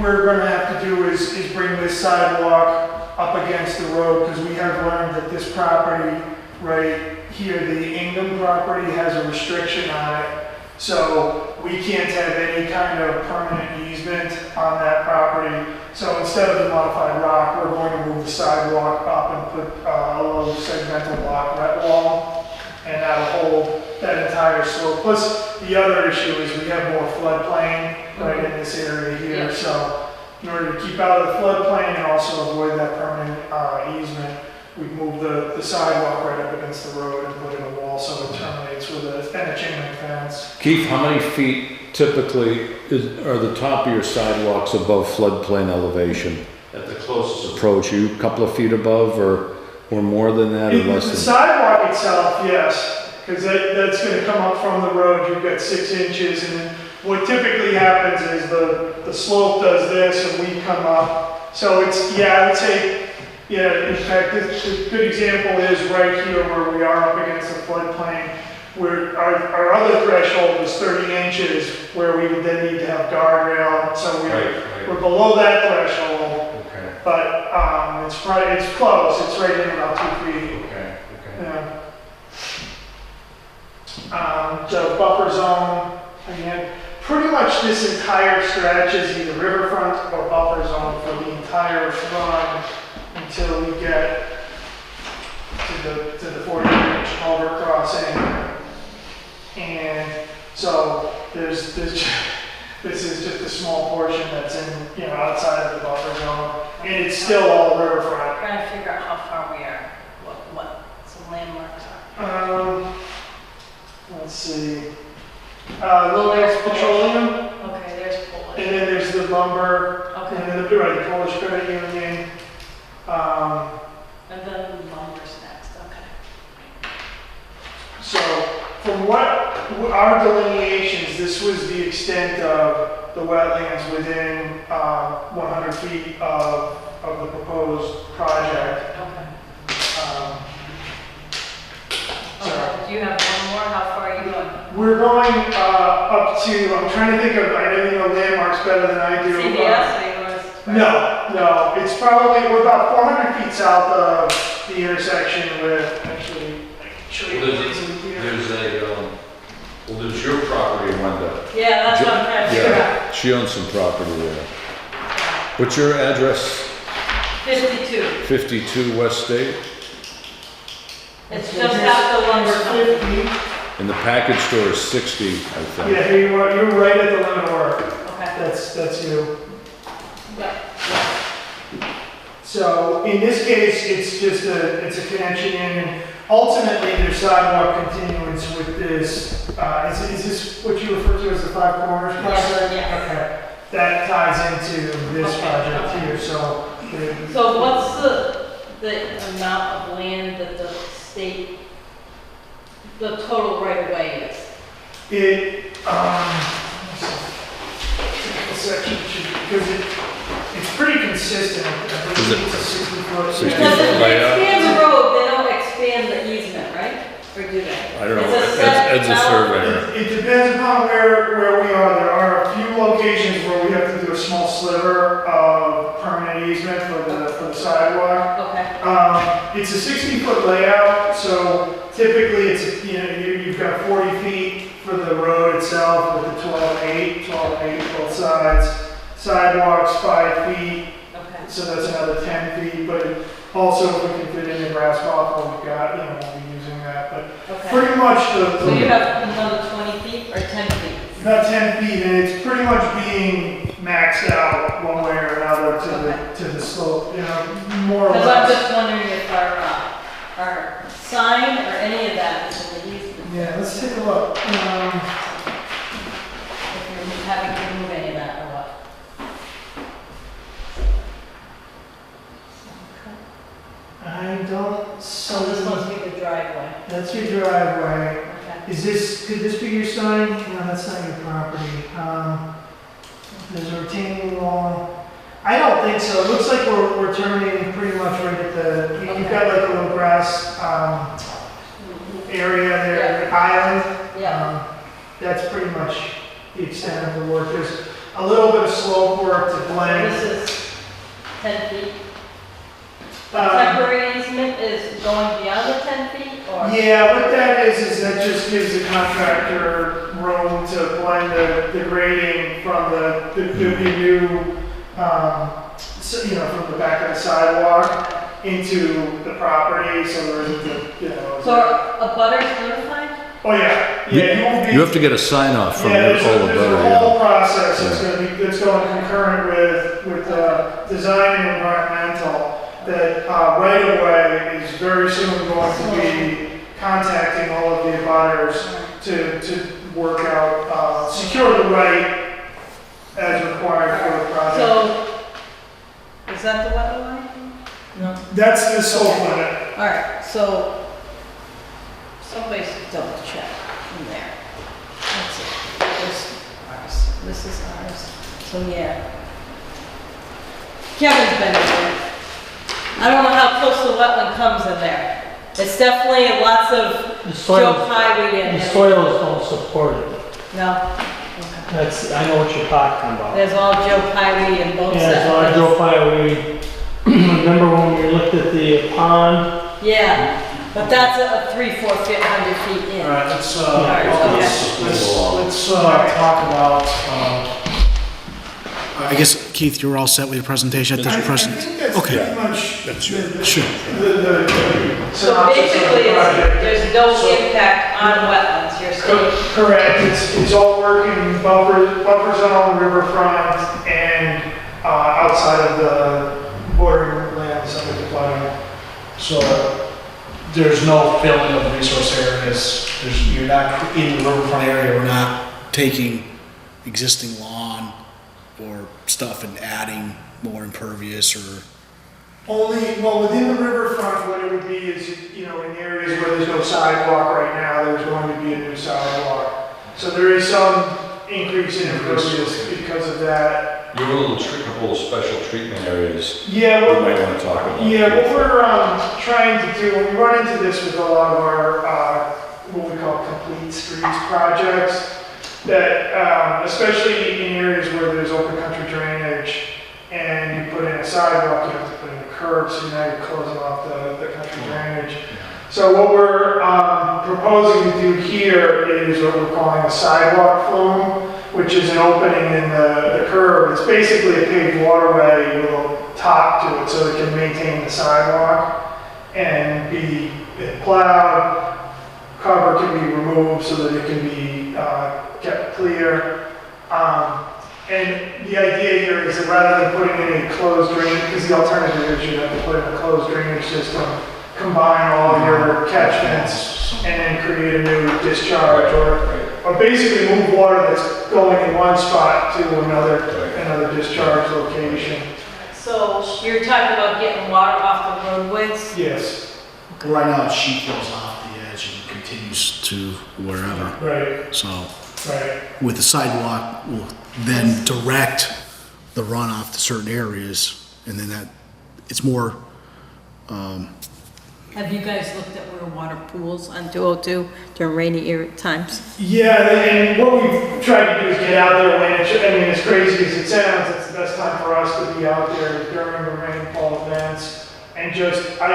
we're going to have to do is bring this sidewalk up against the road, because we have learned that this property right here, the Ingham property, has a restriction on it. So we can't have any kind of permanent easement on that property. So instead of the modified rock, we're going to move the sidewalk up and put a little segmental block red wall, and that'll hold that entire slope. Plus, the other issue is we have more floodplain right in this area here. Yeah. So in order to keep out of the floodplain and also avoid that permanent easement, we move the sidewalk right up against the road and put in a wall so it terminates with a chain link fence. Keith, how many feet typically are the top of your sidewalks above floodplain elevation? At the closest Approach, you a couple of feet above or more than that or less The than? sidewalk itself, yes, because that's going to come up from the road. You've got 6 inches, and then what typically happens is the slope does this, and we come up. So it's, I would say, in fact, a good example is right here where we are up against the floodplain, where our other threshold is 30 inches, where we would then need to have guardrail. So we're below that threshold. Okay, But it's close. It's right in about 2 feet. okay. Yeah. The buffer zone, again, pretty much this entire stretch is either riverfront or buffer zone for the entire run until we get to the 40-inch culvert crossing. And so this is just a small portion that's in, outside of the buffer zone, and it's still all riverfront. Trying to figure out how far we are, what some landmarks are. Let's see. Low-gas petroleum, Okay, there's Polish. and then there's the lumber, Okay, and then the Polish credit union. and then lumber's next, okay. So from what our delineations, this was the extent of the wetlands within 100 feet of the proposed project. Okay. So Okay, do you have one more? How far are you going? we're going up to, I'm trying to think of, I know you know landmarks better than I do. CVS, or you want to? No, it's probably, we're about 400 feet south of the intersection with, actually, I can show you. Well, the ones in here. There's your property, Wenda. Yeah, that's what I'm trying to figure out. Yeah, she owns some property there. What's your address? 52. 52 West State? It's just after lumber It's company. 50. And the package store is 60, I think. Yeah, here you are, you're right at the limit of work. Okay. That's you. Yeah. So in this case, it's just it's a connection in, and ultimately there's sidewalk continuance with this. Is this what you refer to as the Five Corners project? Yes. Okay, that ties into this Okay, project okay. here, so. So what's the amount of land that the state, the total right of way is? It, section, because it's pretty consistent. I believe Is it it's a 60-foot. 60 Because if they layout? expand the road, they don't expand the easement, right? Or do they? I don't know, It's a set Ed's a amount. surveyor. It depends upon where we are. There are a few locations where we have to do a small sliver of permanent easement for the sidewalk. Okay, It's a 60-foot layout, so typically it's, you've got 40 feet for the road itself with the 12 and 8 both sides. Sidewalks, 5 feet, okay. so that's another 10 feet, but also if we can fit in the grass buffer, we've got, we'll be using that, but Okay. pretty much So you have another 20 feet or 10 feet? about 10 feet, and it's pretty much being maxed out one way or another to the slope, more or Because I'm less. just wondering if our sign or any of that is in the easement. Yeah, let's take a look. If you're having to move any of that or what? I don't, So this must be the driveway. that's your driveway. Okay. Could this be your sign? No, that's not your property. There's a retaining wall. I don't think so. It looks like we're turning pretty much right at you've got like a little grass, area there, island. Yeah. That's pretty much the extent of the work. There's a little bit of slope work to blend. This is 10 feet. The Um, temporary easement is going beyond the 10 feet or? Yeah, what that is that just gives the contractor room to blend the grading from the new, from the back of the sidewalk into the property, so there isn't So are butters notified? Oh, yeah, you will be. You have to get a sign off from all There's the a butter, whole yeah. process that's going concurrent with design and environmental, that right away is very soon going to be contacting all of the abutters to work out, secure the right as required for the project. So, is that the wetland line? No. That's the slope limit. All right, so somebody's double check in there. That's it. This is ours. This is ours. So yeah. Kevin's been in there. I don't know how close the wetland comes in there. It's definitely lots of The soils, Joe Highway in the there. soils don't support it. No, That's, I know what you're talking about. there's all Joe Highway and both Yeah, sides. so I drove by, remember when we looked at the pond? Yeah, but that's a 300-400 feet in. All right, let's Alright, okay. talk about, I guess, Keith, you're all set with your presentation at I this present? think that's Okay. pretty much Sure. the So basically, there's no impact on wetlands, you're saying? Correct, it's all working buffer zone, riverfront, and outside of the bordering lands under the flooding. So there's no filling of resource areas, you're not in the riverfront area, we're not taking existing lawn or stuff and adding more impervious or? Only, well, within the riverfront, what it would be is, you know, in areas where there's no sidewalk right now, there's going to be a new sidewalk. So there is some increase in impervious because of that. You have a couple of special treatment areas Yeah, we what, might want to talk about. yeah, what we're trying to do, we run into this with a lot of our, what we call complete streets projects, that, especially in areas where there's open country drainage, and you put in a sidewalk, you have to put in a curb, so now you're closing off the country drainage. So what we're proposing to do here is what we're calling a sidewalk flume, which is an opening in the curb. It's basically a paved waterway with a top to it so it can maintain the sidewalk and be plowed. Cover can be removed so that it can be kept clear. And the idea here is that rather than putting in a closed drainage, because the alternative is you have to put in a closed drainage system, combine all of your catchments, and then create a new discharge, or basically move water that's going in one spot to another discharge location. So you're talking about getting water off the roadways? Yes. Right now, sheet goes off the edge and continues to wherever. Right, So right. with the sidewalk, we'll then direct the runoff to certain areas, and then that, it's more, Have you guys looked at where water pools on 202 during rainy times? Yeah, and what we've tried to do is get out there when as crazy as it sounds, it's the best time for us to be out there during the rainfall events. And just, I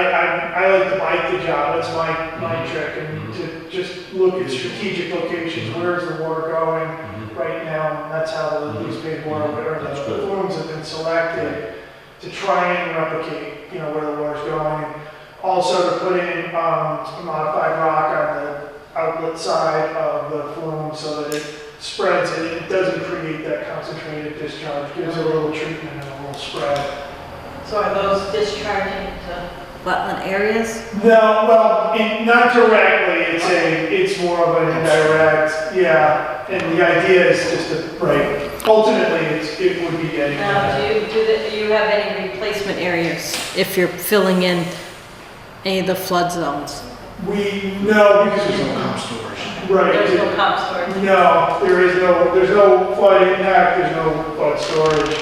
like to bite the job, that's my trick, and to just look at strategic locations, where's the water going right now, and that's how these paved water, or the flumes have been selected to try and replicate, where the water's going. And also to put in a modified rock on the outlet side of the flume so that it spreads it. It doesn't create that concentrated discharge, gives it a little treatment and a little spread. So are those discharging to wetland areas? No, well, not directly. It's more of an indirect, yeah. And the idea is just to, ultimately, it would be getting. Now, do you have any replacement areas if you're filling in any of the flood zones? No, because there's no comp storage. Right. There's no comp storage? No, there's no flood impact, there's no flood storage.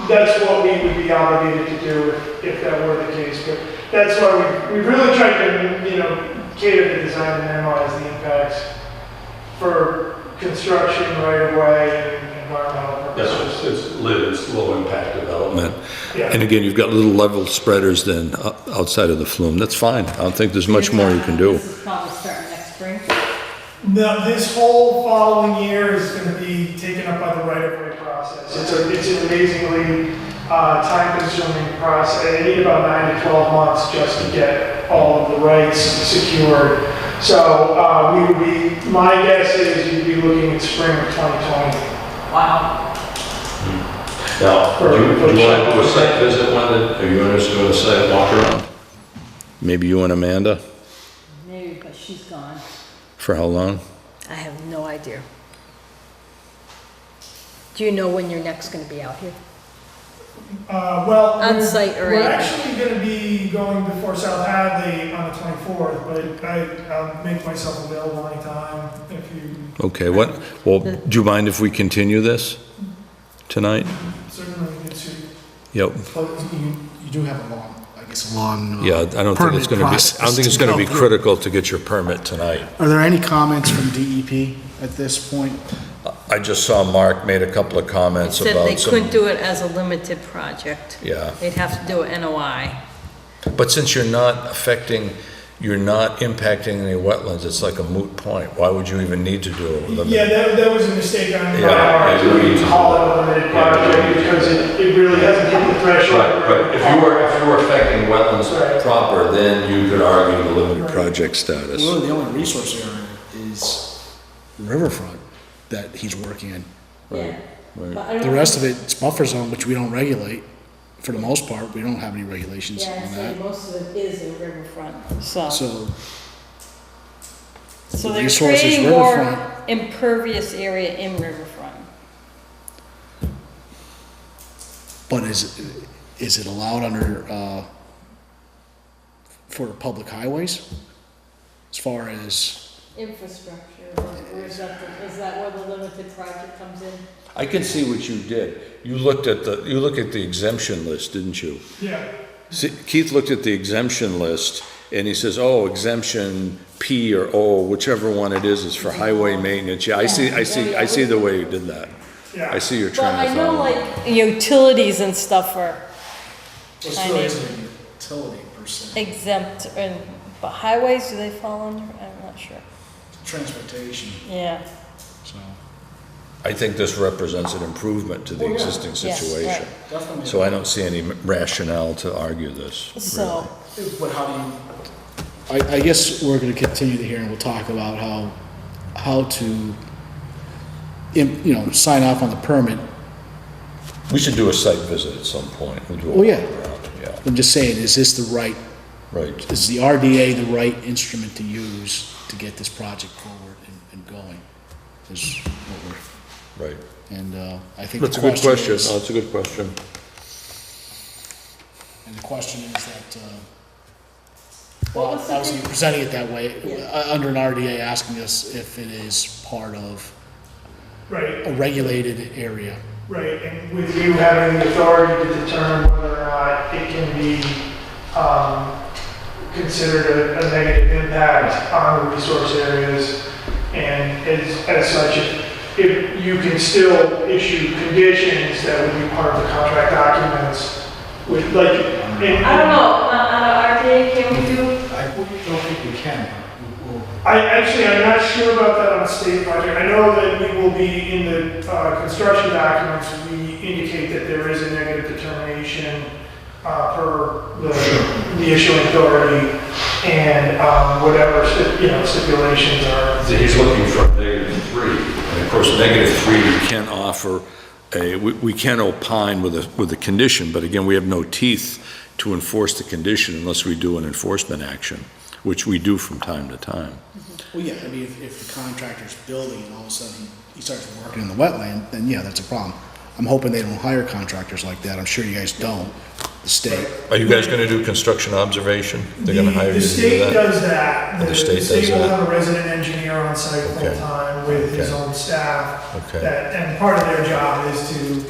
That's what we would be obligated to do if that were the case. But that's why we really tried to, cater the design and minimize the impacts for construction right away and environmental purposes. It's low impact development. Yeah. And again, you've got little level spreaders then outside of the flume. That's fine. I don't think there's much more you can do. This is probably starting next spring. No, this whole following year is going to be taken up by the right-of-way process. It's an amazingly time-consuming process. They need about 9 to 12 months just to get all of the rights secured. So my guess is you'd be looking at spring of 2020. Wow. Now, do you want to do a site visit are you interested in a site walk around? Maybe you and Amanda? Maybe, but she's gone. For how long? I have no idea. Do you know when you're next going to be out here? On site or we're anything? actually going to be going before South Hadley on the 24th, but I'll make myself available anytime if you. Okay, well, do you mind if we continue this tonight? Certainly get to. Yep. You do have a long, Yeah, I don't think it's going to be critical to get your permit tonight. Are there any comments from DEP at this point? I just saw Mark made a couple of comments Said about they couldn't do it as a limited project. Yeah. They'd have to do an NOI. But since you're not impacting any wetlands, it's like a moot point. Why would you even need to do it? Yeah, that was a mistake on my Yeah, part to call it a limited project because it really hasn't hit the threshold. Right, if you were affecting wetlands Right. proper, then you could argue the limited project status. Really, the only resource area is the riverfront that he's working in. Yeah. Right. But I don't The rest of it's buffer zone, which we don't regulate. For the most part, we don't have any regulations Yeah, on so that. most of it is in riverfront, so. So So the they're resource is creating more riverfront. impervious area in riverfront. But is it allowed under, for public highways? As far as, Infrastructure, or is that where the limited project comes in? I can see what you did. You looked at the exemption list, didn't you? Yeah. See, Keith looked at the exemption list and he says, oh, exemption P or O, whichever one it is for highway maintenance. Yeah, I see the way you did that. Yeah. I see your But train I of know thought. like utilities and stuff are well, it I still mean- isn't a utility per se, exempt, but highways, do they fall under? I'm not sure. transportation, Yeah. so. I think this represents an improvement to the Oh, yeah. existing Yes, situation. right. Definitely. So I don't see any rationale to argue this. So, But how do you, I guess we're gonna continue the hearing, we'll talk about how to, sign off on the permit. We should do a site visit at some point. We'll do a Oh, yeah. walk around. Yeah, I'm just saying, is this the right, right. is the RDA the right instrument to use to get this project forward and going? Is what we're, Right. and, I think the That's a good question question. is, No, it's a good question. and the question is that, What well, was the obviously thing? you're presenting it that way, Yeah. under an RDA, asking us if it is part of Right. a regulated area. Right, and with you having the authority to determine whether or not it can be considered a negative impact on the resource areas, and as such, if you can still issue conditions that would be part of the contract documents, with like, I don't know, on the RDA, can we do? I don't think we can. I'm not sure about that on a state project. I know that we will be in the construction documents, we indicate that there is a negative determination per the issuing authority, and whatever stipulations are. He's looking for a -3. And of course, -3, we can't offer we can't opine with a condition, but again, we have no teeth to enforce the condition unless we do an enforcement action, which we do from time to time. Well, yeah, I mean, if the contractor's building and all of a sudden he starts working in the wetland, then yeah, that's a problem. I'm hoping they don't hire contractors like that. I'm sure you guys don't, the state. Are you guys gonna do construction observation? They're gonna hire you to do The state that? does that. The state does will that? have a resident engineer on site Okay. full-time with his Okay. own staff. Okay. And part of their job is to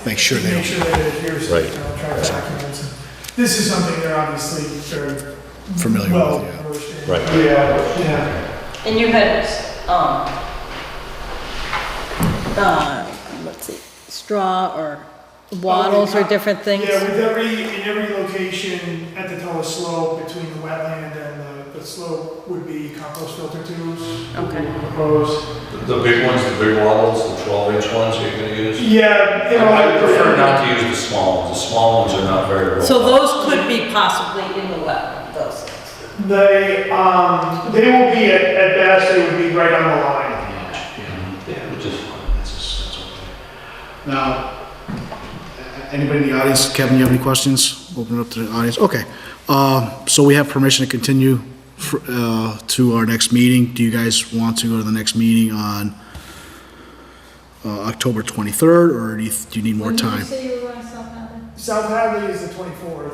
Make sure they make don't, sure that it adheres to the Right. contract documents. This is something they're obviously very familiar well with, yeah. versed in. Right. Yeah. And you had, let's see, straw or wattles or different things? Yeah, in every location at the toe of slope between the wetland and the slope would be compost filter tubes. Okay. Proposed. The big ones, the big wattles, the 12-inch ones you're gonna use? Yeah. I prefer not to use the small ones. The small ones are not very robust. So those could be possibly in the wetland, those things. They will be, at best, they would be right on the line. Yeah, which is fine. That's okay. Now, anybody in the audience, Kevin, you have any questions? Open it up to the audience. Okay. So we have permission to continue to our next meeting. Do you guys want to go to the next meeting on October 23rd, or do you need more time? When did you say you were going to South Hadley? South Hadley is the 24th.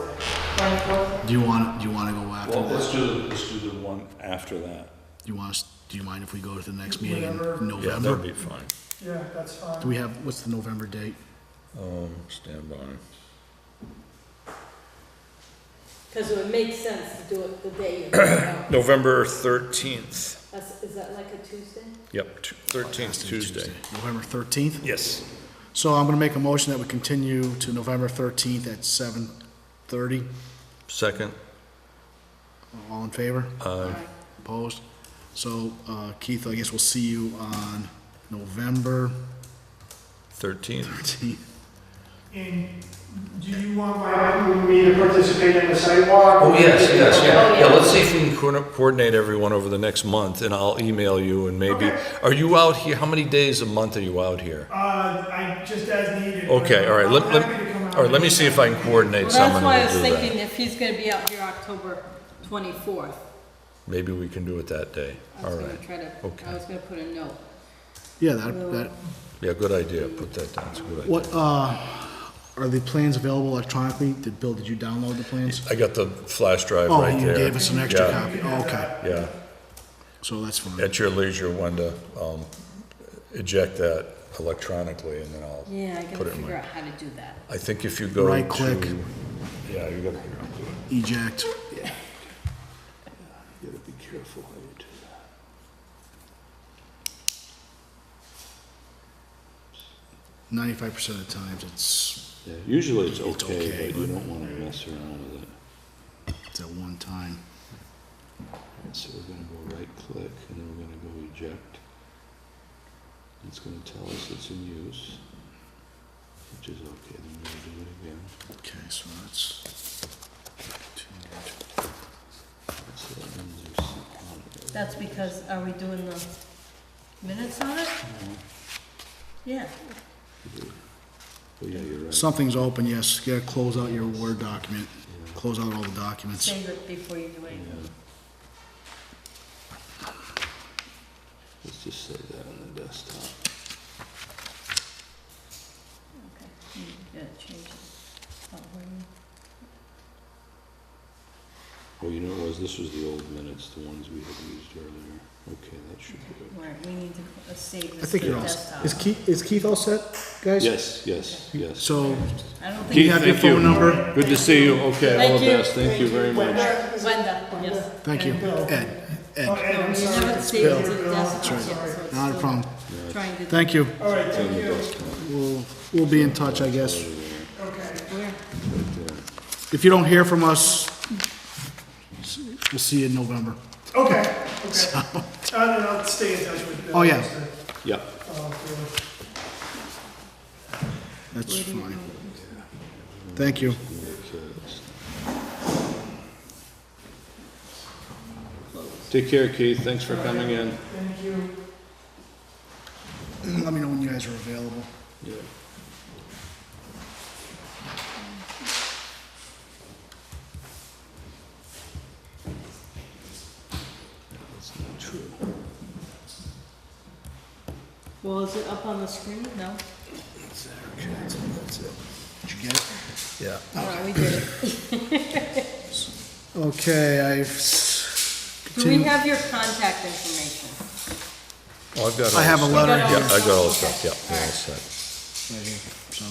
24th? Do you want to go after Well, that? let's do the one after that. Do you mind if we go to the next meeting in Whatever. Yeah, November? that'd be fine. Yeah, that's fine. Do we have, what's the November date? Stand by. Because it would make sense to do it the day you're going out. November 13th. Is that like a Tuesday? Yep, 13th Tuesday. November 13th? Yes. So I'm gonna make a motion that we continue to November 13th at 7:30. Second. All in favor? Aye. Opposed? So, Keith, I guess we'll see you on November 13th. 13th. And do you want me to participate in the sidewalk? Oh, yes, Oh, yeah. Yeah, let's see if we can coordinate everyone over the next month, and I'll email you, and maybe, Okay. are you out here, how many days a month are you out here? I just as needed. Okay, all right, I'm happy to come out all right, let me see if I can coordinate someone That's why I was who'll do thinking that. if he's going to be out here October 24th, Maybe we can do it that day, I all was going right. to try to, Okay. I was going to put a note. Yeah, that, Yeah, good idea, put that down, it's a good idea. what, are the plans available electronically? Bill, did you download the plans? I got the flash drive Oh, right you there. gave us an extra Yeah, copy. Oh, okay, Yeah, so that's fine. at your leisure, Wanda, eject that electronically, and then I'll Yeah, I put gotta it in figure my... out how to do that. I think if you go to... Right click. Yeah, you gotta figure out how to do it. Eject. You gotta be careful how you do that. 95% of the times Yeah, usually it's It's okay, okay, but you don't want to mess around with it. it's at one time. So we're gonna go right click and then we're gonna go eject. It's gonna tell us it's in use, which is okay, then we're gonna do it again. Okay, so that's... So that means there's something on it. That's because, are we doing the minutes on it? Yeah. Oh, yeah, you're right. Something's open, yes. You gotta close out your Word document. Close out all the documents. Save it before you do anything. Let's just say that on the desktop. Okay, you gotta change it. Oh, where are you? Oh, you know what it was? This was the old minutes, the ones we had used earlier. Okay, that should be good. Where, we need to save I this think to you're all desktop. set. Is Keith all set, guys? Yes, yes, yes. So, I don't do you think, have your phone number? Good to see you. Okay, all Thank the you. best. Thank you very much. Wenda, yes. Thank you. Ed. Oh, Ed. and I'm You sorry. never saved it to the desktop yet, so it's Not a still problem. trying to. Thank you. All right, thank you. We'll be in touch, I guess. Okay. Where? If you don't hear from us, we'll see you in November. Okay, okay. And I'll stay in touch with Bill. Oh, yeah. Yeah. That's fine. Thank you. Take care, Keith. Thanks for coming in. Thank you. Let me know when you guys are available. Yeah. That's not true. Well, is it up on the screen? No? Did you get it? Yeah. All right, we did it. Okay, Do we have your contact information? Oh, I've got all I have a the stuff. letter You got all Yeah, the I got all the stuff, stuff, yeah, okay. all set. right here, so.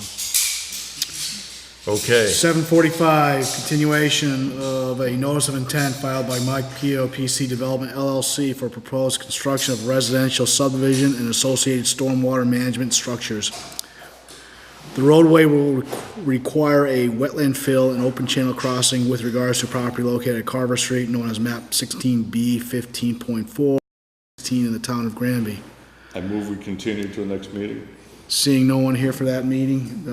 Okay, 7:45, continuation of a notice of intent filed by Mike Pio, PC Development LLC for proposed construction of residential subdivision and associated stormwater management structures. The roadway will require a wetland fill and open channel crossing with regards to property located at Carver Street, known as map 16B 15.4, 16 in the town of Granby. I move we continue to the next meeting. Seeing no one here for that meeting,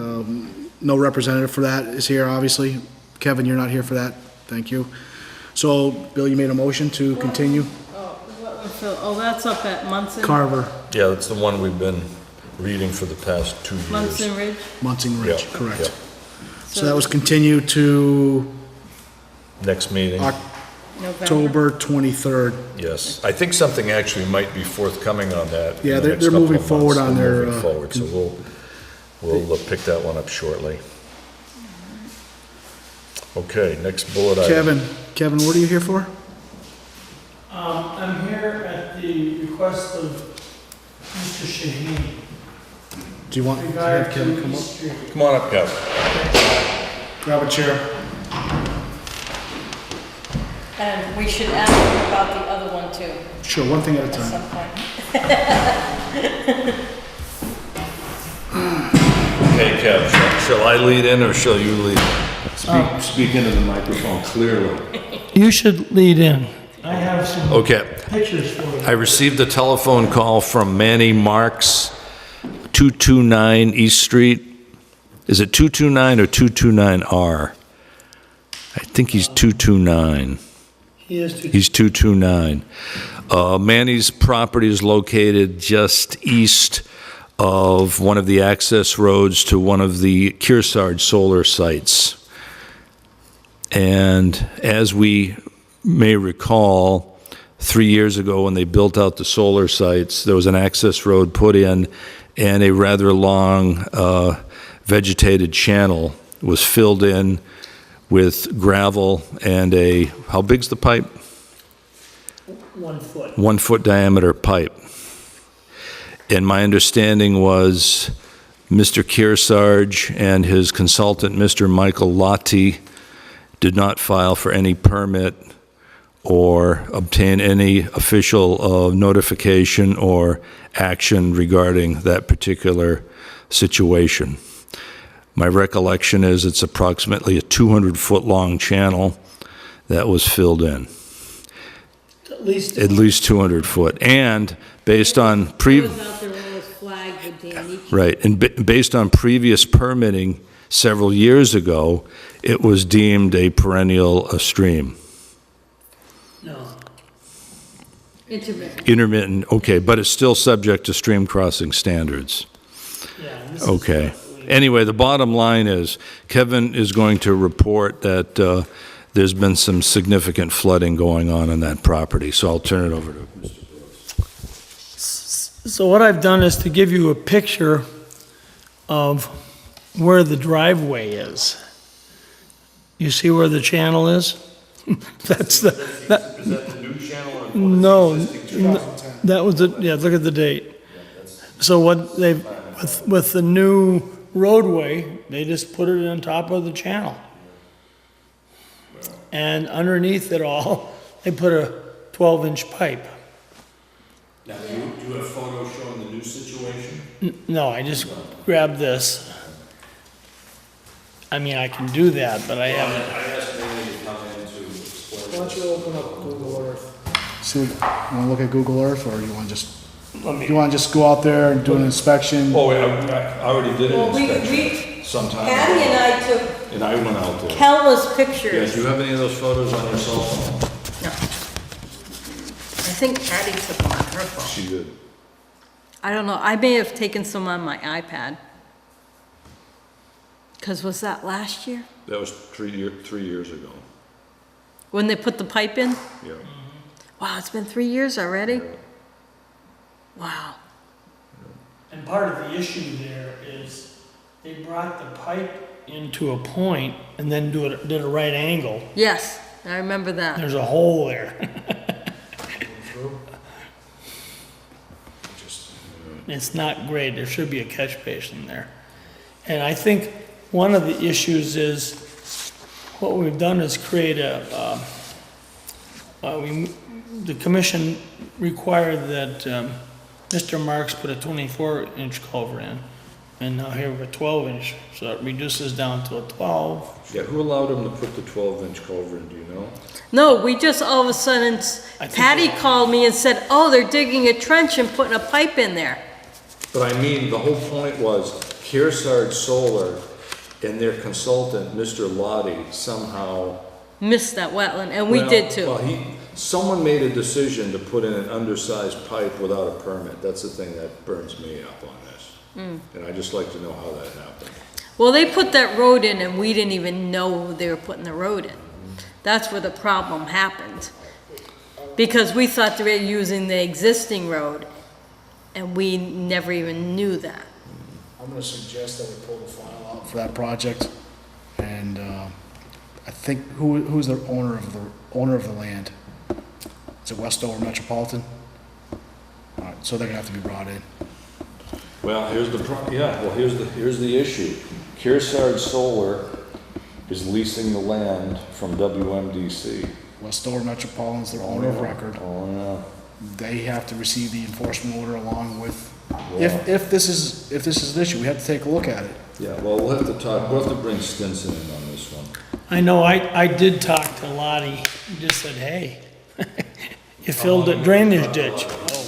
no representative for that is here, obviously. Kevin, you're not here for that. Thank you. So, Bill, you made a motion to continue? Oh, that's up at Munson, Carver, yeah, that's the one we've been reading for the past 2 years. Munson Ridge? Munson Ridge, Yeah, correct. yeah. So that was continued to Next meeting, November? October 23rd. yes. I think something actually might be forthcoming on that. in Yeah, the they're next couple moving of forward months. on They're their, moving forward, so we'll pick that one up shortly. Okay, next bullet item. Kevin, what are you here for? I'm here at the request of Mr. Shaheen. Do you want to Regard have Kevin to come up? East Street. Come on up, Kevin. Grab a chair. And we should ask him about the other one too, Sure, one thing at a at time. some point. Okay, Kev, shall I lead in or shall you lead? Speak into the microphone clearly. You should lead in. I have some Okay. pictures for you. I received a telephone call from Manny Marks, 229 East Street. Is it 229 or 229R? I think he's 229. He's 229. Manny's property is located just east of one of the access roads to one of the Kearsarge solar sites. And as we may recall, 3 years ago when they built out the solar sites, there was an access road put in, and a rather long vegetated channel was filled in with gravel and how big's the pipe? 1 foot. 1 foot diameter pipe. And my understanding was Mr. Kearsarge and his consultant, Mr. Michael Lottie, did not file for any permit or obtain any official notification or action regarding that particular situation. My recollection is it's approximately a 200-foot-long channel that was filled in, At least, at least 200 foot. And based on It was out there when it was flagged with damage. right, and based on previous permitting several years ago, it was deemed a perennial stream. no. Intermittent. Intermittent, okay, but it's still subject to stream crossing standards. Yeah, this is Okay. what we- Anyway, the bottom line is, Kevin is going to report that there's been some significant flooding going on that property, so I'll turn it over to Mr. Brooks. So what I've done is to give you a picture of where the driveway is. You see where the channel is? That's the, that, Is that the new channel or? no, that was the, yeah, look at the date. So what they've, with the new roadway, they just put it on top of the channel. And underneath it all, they put a 12-inch pipe. Now, do you have photos showing the new situation? No, I just grabbed this. I mean, I can do that, but I haven't. I asked Manny to come in to explain. Why don't you open up Google Earth? See, you wanna look at Google Earth, or you wanna just, you wanna just go out there and do an inspection? Oh, wait, I already did Well, an we, inspection sometime Patty ago, and I took and I went out there. countless Yeah, pictures. do you have any of those photos on your cell phone? No. I think Patty took them on her phone. She did. I don't know, I may have taken some on my iPad. Because was that last year? That was 3 years ago. When they put the pipe in? Yeah. Wow, it's been 3 years already? Wow. And part of the issue there is they brought the pipe into a point and then did a right angle. Yes, I remember that. There's a hole there. It's not great. There should be a catch basin there. And I think one of the issues is, what we've done is create the commission required that Mr. Marks put a 24-inch culvert in, and now here we have a 12-inch, so it reduces down to a 12. Yeah, who allowed him to put the 12-inch culvert in, do you know? No, we just all of a sudden, I think Patty they- called me and said, oh, they're digging a trench and putting a pipe in there. But I mean, the whole point was Kearsarge Solar and their consultant, Mr. Lottie, somehow. Missed that wetland, and we Well, did too. Well, someone made a decision to put in an undersized pipe without a permit. That's the thing that burns me up on this. And I'd just like to know how that happened. Well, they put that road in and we didn't even know they were putting the road in. That's where the problem happened. Because we thought they were using the existing road and we never even knew that. I'm gonna suggest that we pull the file out for that project, and, I think, who's the owner of the land? Is it Westover Metropolitan? All right, so they're gonna have to be brought in. Well, here's the issue. Kearsarge Solar is leasing the land from WMDC. Westover Metropolitan's their owner of record. Oh, yeah. They have to receive the enforcement order along with, Yeah. if this is an issue, we have to take a look at it. Yeah, well, we'll have to bring Stinson in on this one. I know, I did talk to Lottie, he just said, hey, you filled a drainage ditch. Oh,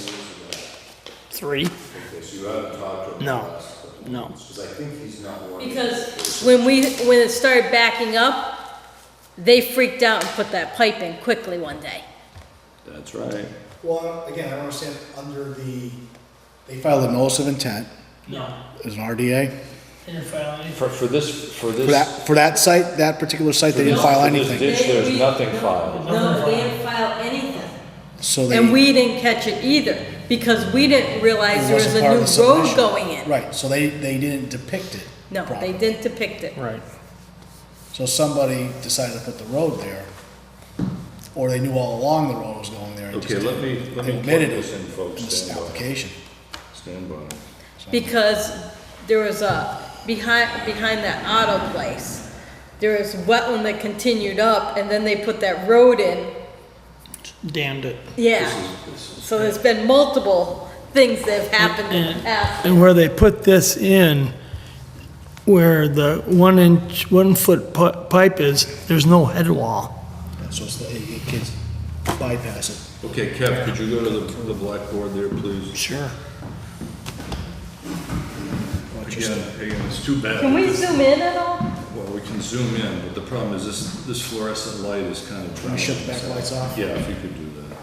3? Okay, so you haven't talked to him? No, no. Because I think he's not one. Because when it started backing up, they freaked out and put that pipe in quickly one day. That's right. Well, again, I don't understand, they filed a notice of intent, No. as an RDA. Didn't file anything. For this. For that site, that particular site, they didn't file For this anything. ditch, there's nothing filed. No, they didn't file anything. So they. And we didn't catch it either, because we didn't realize It there was wasn't a part new of the road submission. going in. Right, so they didn't depict it. No, properly. they didn't depict it. Right. So somebody decided to put the road there, or they knew all along the road was going there. and Okay, just let me They plug omitted this it in, folks. in this Stand by. application. Stand by. Because there was behind that auto place, there was wetland that continued up, and then they put that road in. Damned it. Yeah, so there's been multiple things that have happened in the past. And where they put this in, where the 1 foot pipe is, there's no head wall. So it's the kids bypass it. Okay, Kev, could you go to the blackboard there, please? Sure. Again, it's too bad. Can we because- zoom in at all? Well, we can zoom in, but the problem is this fluorescent light is kind of. Can we shut the back lights off? Yeah, if you could do that.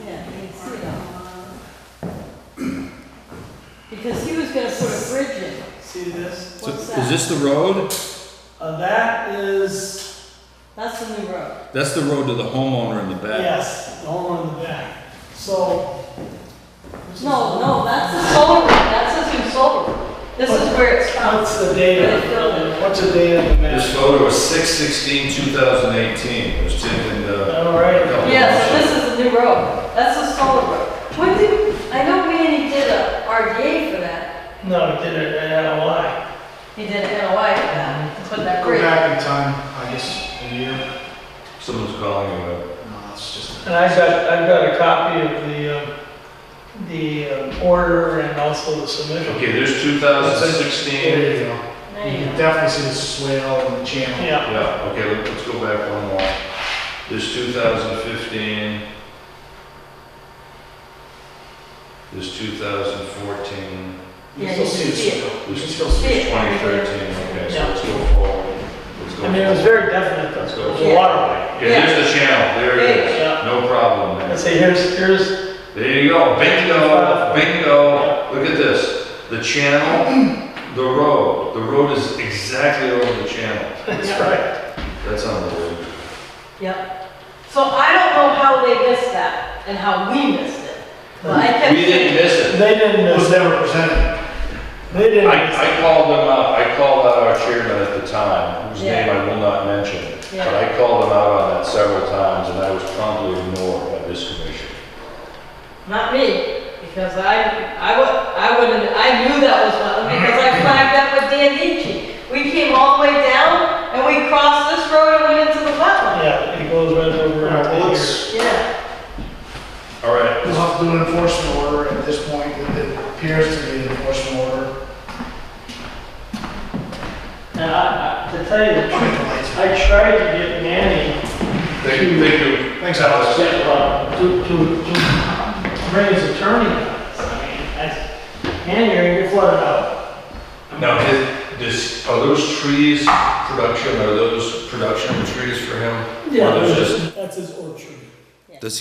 Yeah, you can see it all. Because he was gonna put a bridge in. See this? So, What's is that? this the road? That is, That's the new road. That's the road to the homeowner in the back. yes, the home in the back. So. No, that's the solar road, that's his new solar road. This is where it's from. What's the date of, what's the date of the This map? photo is 6/16/2018. It was taken, All right. a couple Yeah, months so ago. this is the new road. That's the solar road. When did, I know Manny did a RDA for that. No, it did it at LI. He did an NOI for that, to put that Go bridge. back in time, I guess, a year. Someone's calling you up. No, it's just. And I've got a copy of the order and also the submission. Okay, there's There 2016. you go. There You you can go. definitely see the swale and the channel. Yeah, Yeah, okay, let's go back one more. There's 2015. There's 2014. Yeah, you can see it. You can There's still see it. 2013. Okay, so Yeah. let's go forward. Let's go I mean, it was forward. very definite, though. It was a Yeah. waterway. Yeah, there's the channel. There it is. Yeah. No problem there. Let's see, here's, There you go, bingo, bingo. Look at this, the channel, the road is exactly over the channel. that's right. That's unbelievable. Yep. So I don't know how they missed that and how we missed it. But I kept We didn't miss it. They didn't It was miss, never presented. they didn't miss. I called them out, I called out our chairman at the time, whose Yeah. name I will not mention. But Yeah. I called them out on that several times and I was promptly ignored by this commission. Not me, because I knew that was wetland because I flagged that with Dan Nietzsche. We came all the way down and we crossed this road and went into the wetland. Yeah, it goes right over All right, into well, here. let's, Yeah. All right, we'll have to do an enforcement order at this point. It appears to be an enforcement order. And to tell you the I'll make truth, the lights. I tried to get Manny thank you. Thanks, Alex. to bring his attorney on this. I mean, Manny, you're flooded out. Now, are those trees production, are those production trees for him? Or those just, That's his orchard. Does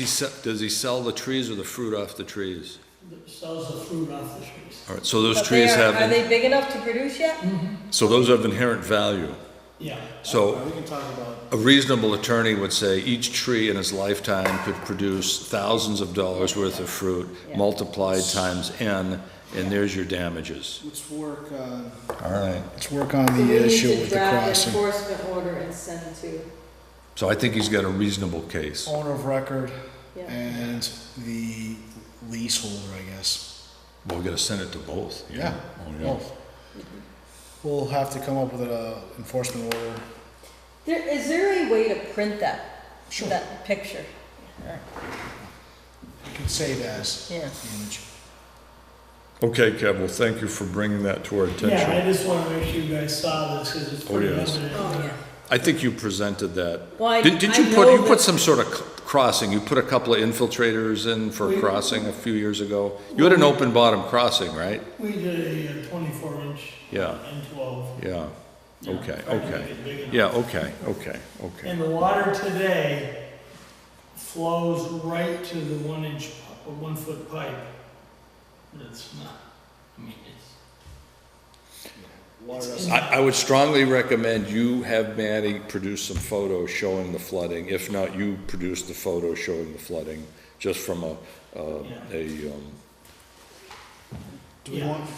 he sell the trees or the fruit off the trees? Sells the fruit off the trees. All right, so those But trees are have, they big enough to produce yet? so those have inherent value. Yeah. So We can talk about, a reasonable attorney would say each tree in his lifetime could produce thousands of dollars worth of fruit, Yeah. multiplied times N, and there's your damages. let's work on, All right. the issue with the crossing. enforcement order and send to. So I think he's got a reasonable case. Owner of record Yeah. and the leaseholder, I guess. Well, we gotta send it to both. you Yeah, know? Oh, yeah. both. We'll have to come up with an enforcement order. Is there a way to print that? Sure. That picture? You can save as Yeah. image. Okay, Kev, well, thank you for bringing that to our Yeah, attention. I just want to make sure you guys saw this because it's Oh, pretty yes. evident. Oh, yeah. I think you presented that. Well, I Did you know put that- some sort of crossing? You put a couple of infiltrators in for We- crossing a few years ago? You had an open bottom crossing, right? We did a 24-inch Yeah, and 12. yeah. Yeah, Okay, tried to okay. make it big enough. Yeah, okay. And the water today flows right to the 1 foot pipe. It's not, I mean, it's, I would strongly recommend you have Manny produce some photos showing the flooding. If not, you produce the photos showing the flooding, just from Do we want?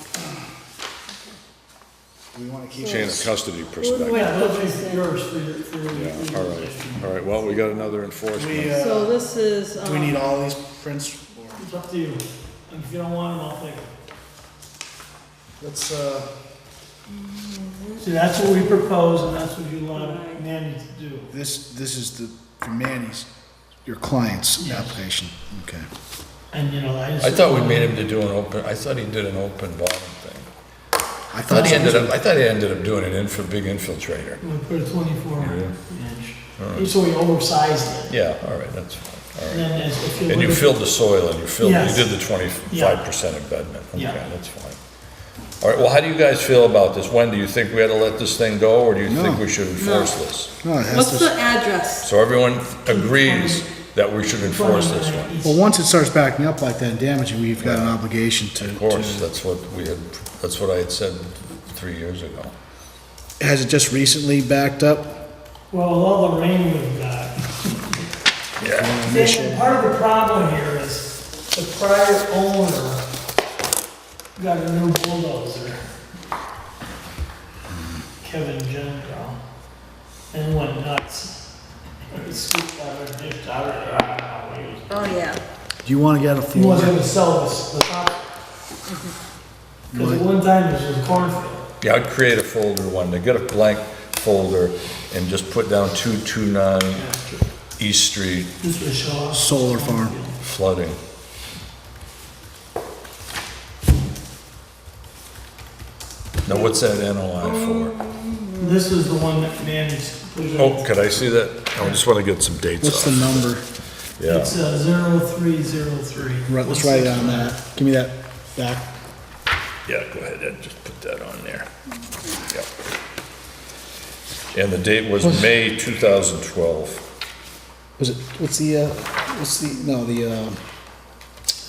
Do we want to keep? chain of custody Wait, perspective. Yeah, those are yours for your. Yeah, all right, well, we got another enforcement. So this is, Do we need all these prints? Or It's up to you. If you don't want them, I'll take them. let's, See, that's what we propose, and that's what you want Manny to do. this is the, for Manny's, your client's Yes. application. Okay. And, you know, I just. I thought we made him to do an open, I thought he did an open bottom thing. I I thought he so. ended up doing an big infiltrator. We put a 24 Yeah. inch. So we oversized it. Yeah, all right, that's fine, all And right. then if you. And you look at- filled the soil and you Yes. did the 25% embedment. Okay, Yeah. that's fine. All right, well, how do you guys feel about this? When, do you think we ought to let this thing go, or do you think No. we should enforce this? No, it has what's to, the address? So everyone agrees that we should enforce this one? well, once it starts backing up like that and damaging, we've got an obligation to. Of course, that's what I had said 3 years ago. Has it just recently backed up? Well, with all the rain we've got. Yeah. See, part of the problem here is the prior owner got a new bulldozer, Kevin Gentile, and went nuts. He scooped out a dish out of there. I don't know what he was Oh, yeah. Do you want to get a He wasn't folder? gonna sell this, the top. Because at one time this was a cornfield. Yeah, I'd create a folder one, get a blank folder and just put down 229 East Street This would show off. Solar farm. flooding. Now, what's that NOI for? This is the one that Manny's presented. Oh, could I see that? I just want to get some dates What's the off. number? Yeah, It's 0303. Let's write it on that. Give me that back. yeah, go ahead and just put that on there. Yep. And the date was May 2012. Was it, no, the,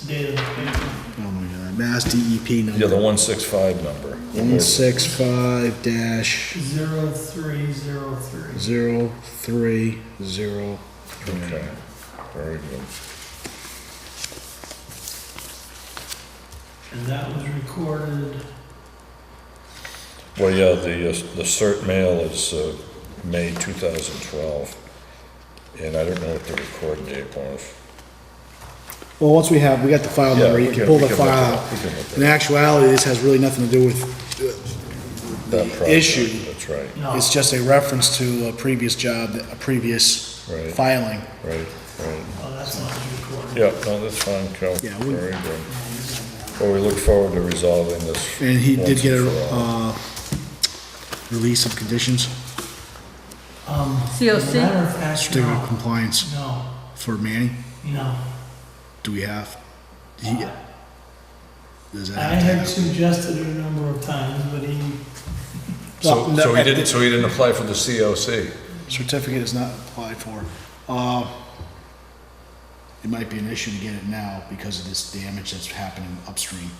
Date of the paper. oh my God, Mass DEP number. Yeah, the 165 number. 165 dash 0303. 0303. Okay, very good. And that was recorded, Well, yeah, the cert mail is May 2012, and I don't know what the record date was. Well, once we got the file Yeah, number, you we can can- pull we the can file look at out. it. We can look at In actuality, this has really nothing to do with, That project, issue. That's right, no, it's just a reference to a previous job, a previous Right. filing. right. oh, that's not recorded. Yeah, no, that's fine, Cal. Yeah, Very good. Well, we look forward to resolving this. And he did once get and a, for all. release of conditions, COC? As a matter of fact, certificate of no, compliance no, for Manny. no. Do we have? Does that I have to had happen? suggested it a number of times, but he, So no, he didn't apply for the COC? Certificate is not applied for. It might be an issue to get it now because of this damage that's happening upstream.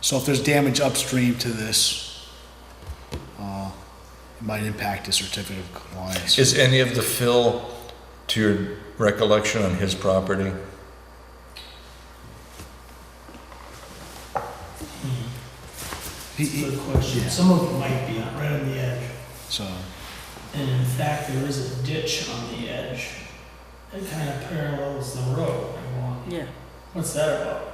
So if there's damage upstream to this, it might impact the certificate of compliance. Is any of the fill, to your recollection, on his property? good question. Some of it might be right on the edge. So, And in fact, there is a ditch on the edge. It kind of parallels the road. I'm going, Yeah. what's that about?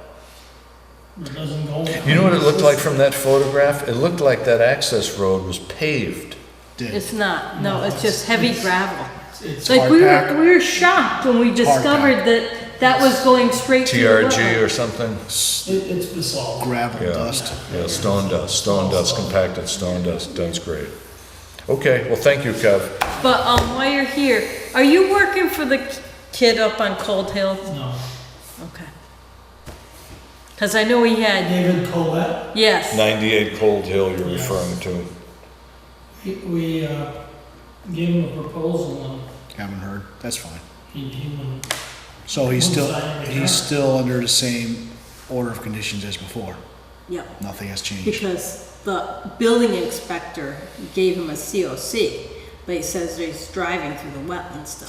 It doesn't go. You know what it looked like from that photograph? It looked like that access road was paved. It's not, no, it's just heavy gravel. It's Like, hard we pack. were shocked when we hard discovered that was going straight to the TRG wetland. or something? It's basalt. gravel Yeah. dust. Yeah, stone dust, compacted stone dust, that's great. Okay, well, thank you, Kev. But, while you're here, are you working for the kid up on Cold Hill? No. Okay. Cause I know he had, David Colette, yes, 98 Cold Hill you're referring to. we gave him a proposal and Haven't heard. That's fine. he wouldn't. So he's still under the same order of conditions as before. yeah, Nothing has changed. because the building inspector gave him a COC, but he says that he's driving through the wetland still.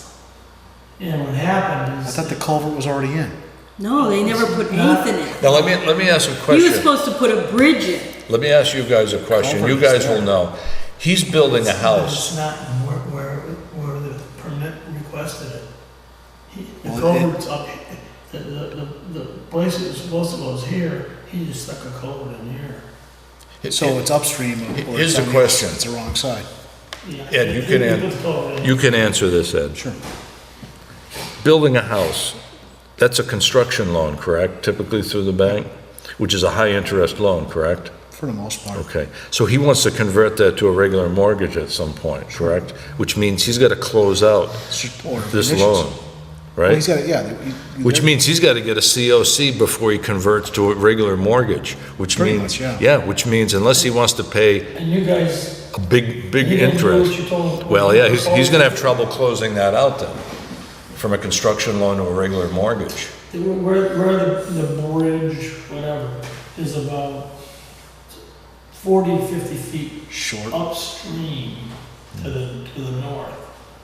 And what happened I is. thought the culvert was already in. No, they never put anything in. Now, let me ask a He was question. supposed to put a bridge in. Let me ask you guys a question. You guys will know. He's building a house. It's not where the permit requested it. The Well, culvert's up, the place it was supposed to go is here, he just stuck a culvert in here. So it's upstream of. or Here's it's the on the- question. It's the wrong side. Yeah. Ed, you can He put the culvert in. You can answer this, Ed. Sure. Building a house, that's a construction loan, correct? Typically through the bank, which is a high-interest loan, correct? For the most part. Okay, so he wants to convert that to a regular mortgage at some point, correct? Which means he's got to close out Or this conditions. loan, Well, he's right? got, yeah. Which means he's got to get a COC before he converts to a regular mortgage, which Pretty means, much, yeah. which means unless he wants to pay And you guys, a big he didn't do interest. what you told him. Well, yeah, he's gonna have trouble closing that out then, from a construction loan to a regular mortgage. Where the bridge, whatever, is about 40, 50 feet Short. upstream to the north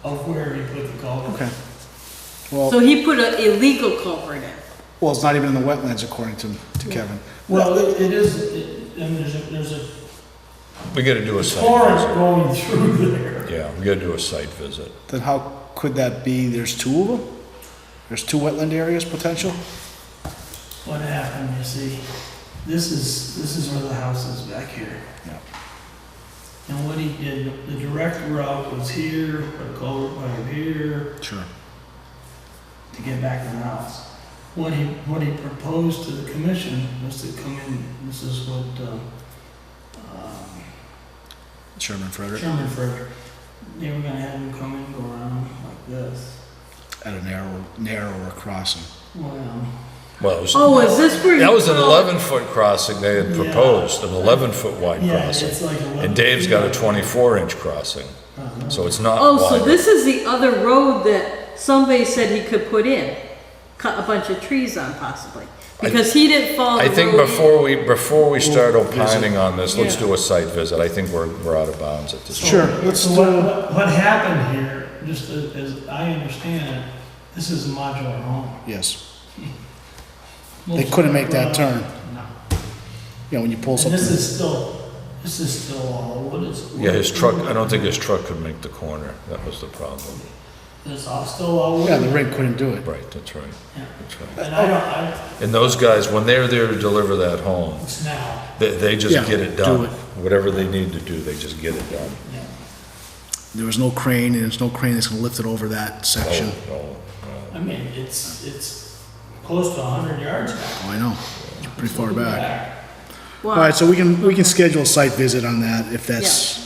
of where he put the culvert. Okay. Well, So he put an illegal culvert in. well, it's not even in the wetlands according to Kevin. Well, it is, and there's a We gotta do a site torrent visit. going through there. Yeah, we gotta do a site visit. Then how could that be? There's two of them? There's two wetland areas potential? What happened, you see, this is where the house is back here. Yeah. And what he did, the direct route was here, put a culvert pipe here, Sure. to get back to the house. What he proposed to the commission was to come in, this is what, Sherman Frederick Sherman Frederick, they were gonna have him come in, go around like this. at a narrower crossing. Well, it was, Oh, is this where? that you was an put- 11-foot crossing they had Yeah. proposed, an 11-foot wide Yeah, crossing. it's like 11 And Dave's got a feet. 24-inch crossing, so it's not Oh, so wide. this is the other road that somebody said he could put in, cut a bunch of trees on possibly, because he didn't follow the I think road. before we start opining on this, let's Yeah. do a site visit. I think we're out of bounds at this point. Sure, let's So do, what happened here, just as I understand it, this is a modular home. yes. They couldn't make that turn. No. You know, when you pull And something. this is still all wood. Yeah, his truck, I don't think his truck could make the corner. That was the problem. It's all still all wood. Yeah, the rig couldn't do it. Right, that's right. Yeah. That's right. And I don't, And those guys, when they're there to deliver that home, it's now, they just Yeah, get it do done. it. Whatever they need to do, they just get it done. yeah. There was no crane, and there's no crane that's gonna lift it over that section. No, I mean, it's close to 100 yards now. Oh, I know. Pretty far back. All Wow. right, so we can schedule a site visit on that if that's,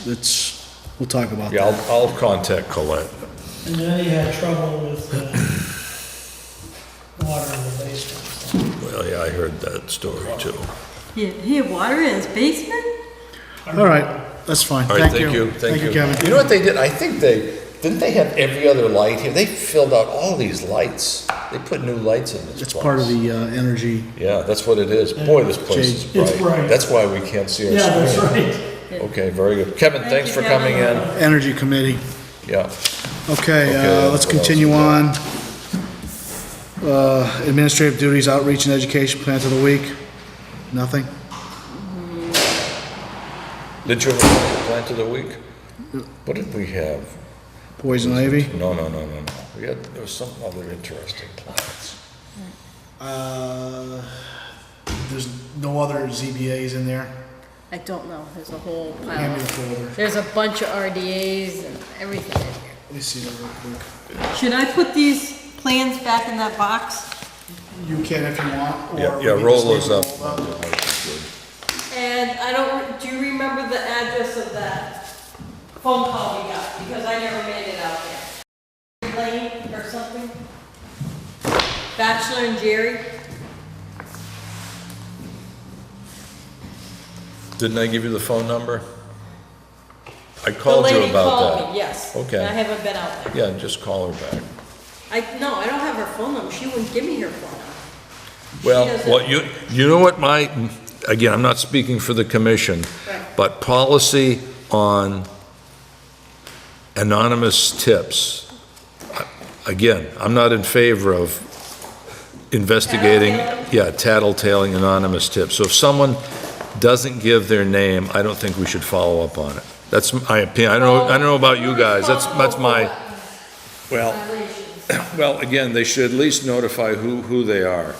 we'll talk about Yeah, that. I'll contact Colette. And then he had trouble with water in the basement. So. Well, yeah, I heard that story too. He had water in his basement? All right, that's fine. All right, thank you, Thank you, Kevin. You know what they did? I think didn't they have every other light here? They filled out all these lights. They put new lights in this It's place. part of the energy. Yeah, that's what it is. Boy, this place is It's bright. bright. That's why we can't see our Yeah, that's screen. right. Okay, very good. Kevin, Thank thanks you, for Kevin. coming in. Energy Committee. Yeah. Okay, Okay, let's what else continue we on. got? Administrative duties, outreach and education plan of the week. Nothing? Did you have a plant of the week? What did we have? Poison ivy? No. There was some other interesting plants. There's no other ZBAs in there? I don't know, there's a whole Hand me the pile. folder. There's a bunch of RDAs and everything in here. Let me see that real quick. Should I put these plans back in that box? You can if you want, or. Yeah, we can roll just those leave up. them rolled And I don't, do you remember the address of that phone call we got? Because I never made it out there. Lane or something? Bachelor and Jerry? Didn't I give you the phone number? I The called you lady about called that. me, yes. Okay. And I haven't been out there. Yeah, just call her back. No, I don't have her phone number. She wouldn't give me her phone number. Well, doesn't- you know what again, I'm not speaking for the commission, Right. but policy on anonymous tips. Again, I'm not in favor of investigating, tattletaling anonymous tips. So if someone doesn't give their name, I don't think we should follow up on it. That's my opinion. I don't know about you guys. That's my, well, well, again, they should at least notify who they are.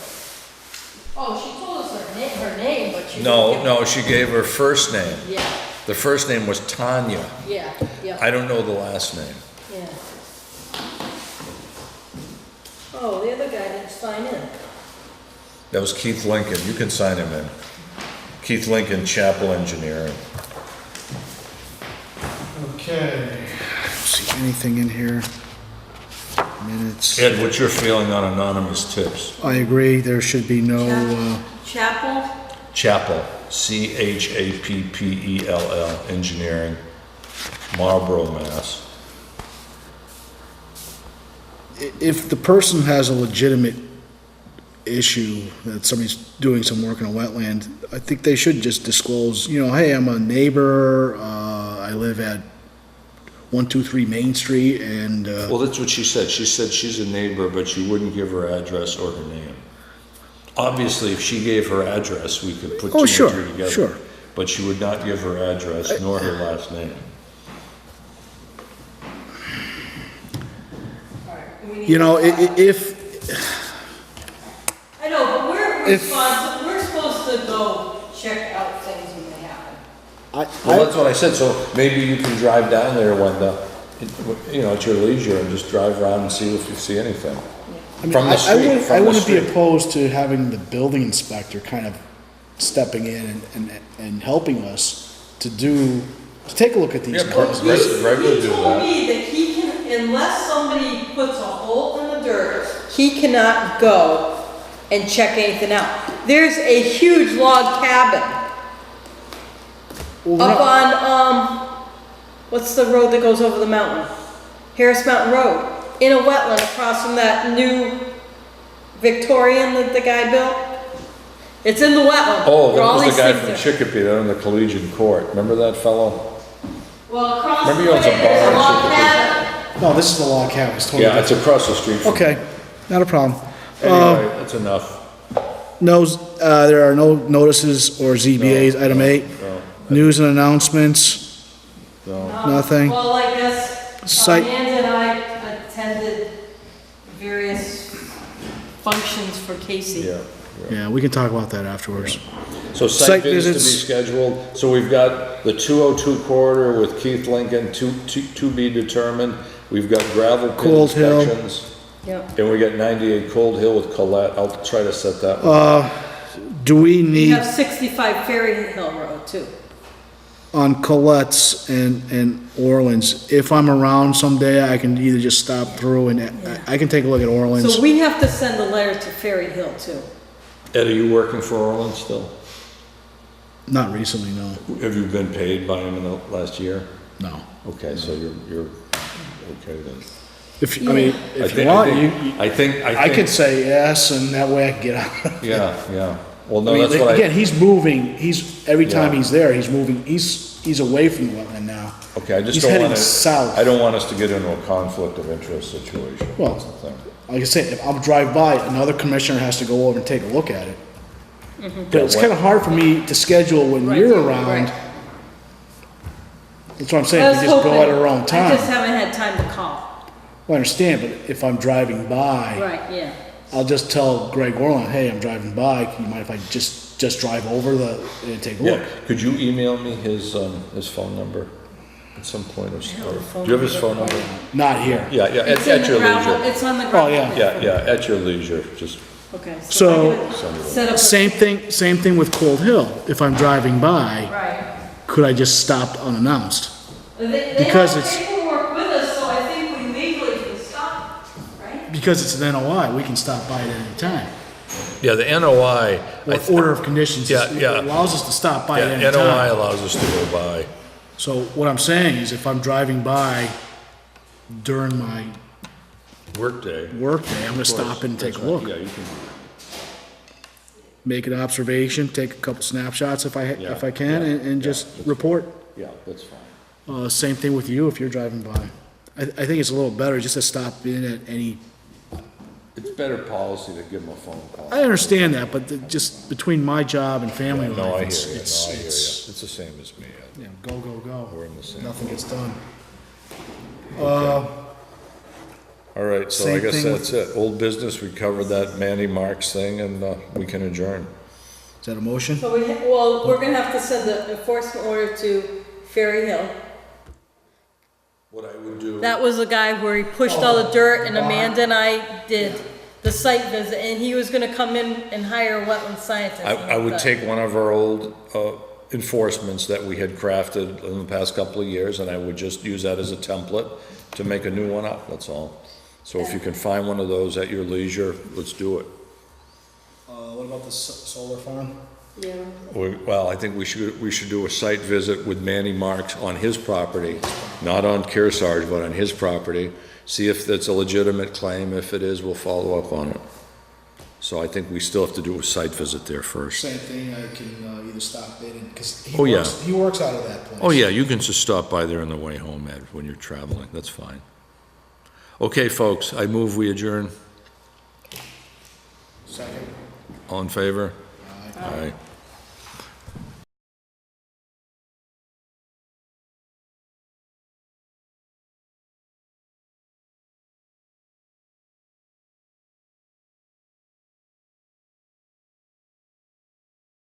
Oh, she told us her name, but she. No, she gave her first name. Yeah, The first name was Tanya. yeah, yeah, I don't know the last name. yeah. Oh, the other guy didn't sign in. That was Keith Lincoln. You can sign him in. Keith Lincoln, Chapel Engineering. Okay. See anything in here? Minutes. Ed, what's your feeling on anonymous tips? I agree, there should be no, Chapel? Chapel, Chappell, Engineering, Marlboro, Mass. if the person has a legitimate issue that somebody's doing some work in a wetland, I think they should just disclose, hey, I'm a neighbor, I live at 123 Main Street, and, Well, that's what she said. She said she's a neighbor, but she wouldn't give her address or her name. Obviously, if she gave her address, we could put two oh, and sure, two together. sure. But she would not give her address nor her last name. If, I know, but we're If- responsible, we're supposed to go check out things when they happen. I, Well, that's what I said, so maybe you can drive down there when at your leisure and just drive around and see if you see anything. From the street, I from the wouldn't be street. opposed to having the building inspector kind of stepping in and helping us to take a look at these Yeah, cars. Greg would He do told that. me that he can, unless somebody puts a hole in the dirt, he cannot go and check anything out. There's a huge log cabin Well, we're up not- on, what's the road that goes over the mountain? Harris Mountain Road, in a wetland across from that new Victorian that the guy built. It's in the wetland. Oh, where all that was these the guy things from are. Chicopee, that on the Collegian Court. Remember that fellow? Well, across Remember the he way, owns a there's a bar in log Chicopee? cabin. No, this is the log cabin, it's totally Yeah, it's different. across the street from. Okay, not a problem. Anyway, that's enough. No, there are no notices or ZBAs, item 8. No, News and announcements, no. nothing. Well, I guess, Site- Amanda and I attended various functions for Casey. Yeah. Yeah, we can talk about that afterwards. So Site site visits to be visits. scheduled. So we've got the 202 corridor with Keith Lincoln, to be determined. We've got gravel pit Cold Hill. inspections. Yep. And we got 98 Cold Hill with Colette. I'll try to set that one. Do we We need, have 65 Ferry Hill Road too. on Colette's and Orland's, if I'm around someday, I can either just stop through and I can take a look at Orland's. So we have to send a letter to Ferry Hill too. Ed, are you working for Orland still? Not recently, no, Have you been paid by him in the last year? no. Okay, so you're okay then. If you I want, think I could say yes, and that way I can get out. Yeah. Well, I no, mean, that's what again, I, he's moving, every time Yeah. he's there, he's moving, he's away from the wetland now. okay, I just He's don't heading want to. south. I don't want us to get into a conflict of interest situation. Well, That's the thing. Like I said, if I'll drive by, another commissioner has to go over and take a look at it. But it's Yeah, kinda hard for me to schedule when Right, you're around. right. That's what I'm I saying, was we just go at hoping- our own I time. just haven't had time to call. Well, I understand, but if I'm driving by, Right, yeah. I'll just tell Greg Orland, hey, I'm driving by, you mind if I just drive over and take a look? Yeah, could you email me his phone number at some point or have the something? phone Do you have his phone number. number? Not here. Yeah, It's in at the your gravel, leisure. it's on the gravel. yeah. Yeah, at your leisure, just, Okay. So- I gotta set up a- Same thing with Cold Hill. If I'm driving by, Right. could I just stop unannounced? They Because have it's- paperwork with us, so I think we legally can stop, right? Because it's an NOI, we can stop by at any time. yeah, the NOI. Or order of conditions, Yeah, yeah. it allows us to stop by at Yeah, any NOI time. allows us to go by. So what I'm saying is if I'm driving by during my Workday. workday, I'm gonna stop and take a look. Yeah, you can. make an observation, take a couple snapshots if I can, Yeah, and just that's report. Yeah, that's fine. Same thing with you if you're driving by. I think it's a little better just to stop in at any, It's better policy to give them a phone call. I understand that, but just between my job and family No, I hear life, you, it's, no, I hear you. it's, It's the same as me. you know, go, go, go. We're in the same. Nothing gets done. All right, so I Same guess thing that's it. Old business, we covered that Manny Marks thing, and we can adjourn. Is that a motion? So well, we're gonna have to send the enforcement order to Ferry Hill. What I would do. That was the guy where he pushed all the dirt, and Amanda and I did the site visit, and he was gonna come in and hire a wetland scientist. I would take one of our old enforcements that we had crafted in the past couple of years, and I would just use that as a template to make a new one up, that's all. So if you can find one of those at your leisure, let's do it. What about the solar farm? Yeah. Well, I think we should do a site visit with Manny Marks on his property, not on Kearsarge, but on his property. See if that's a legitimate claim. If it is, we'll follow up on it. So I think we still have to do a site visit there first. Same thing, I can either stop in and, because Oh, yeah. he works out of that place. Oh, yeah, you can just stop by there on the way home, Ed, when you're traveling. That's fine. Okay, folks, I move we adjourn. Second. All in favor? Aye.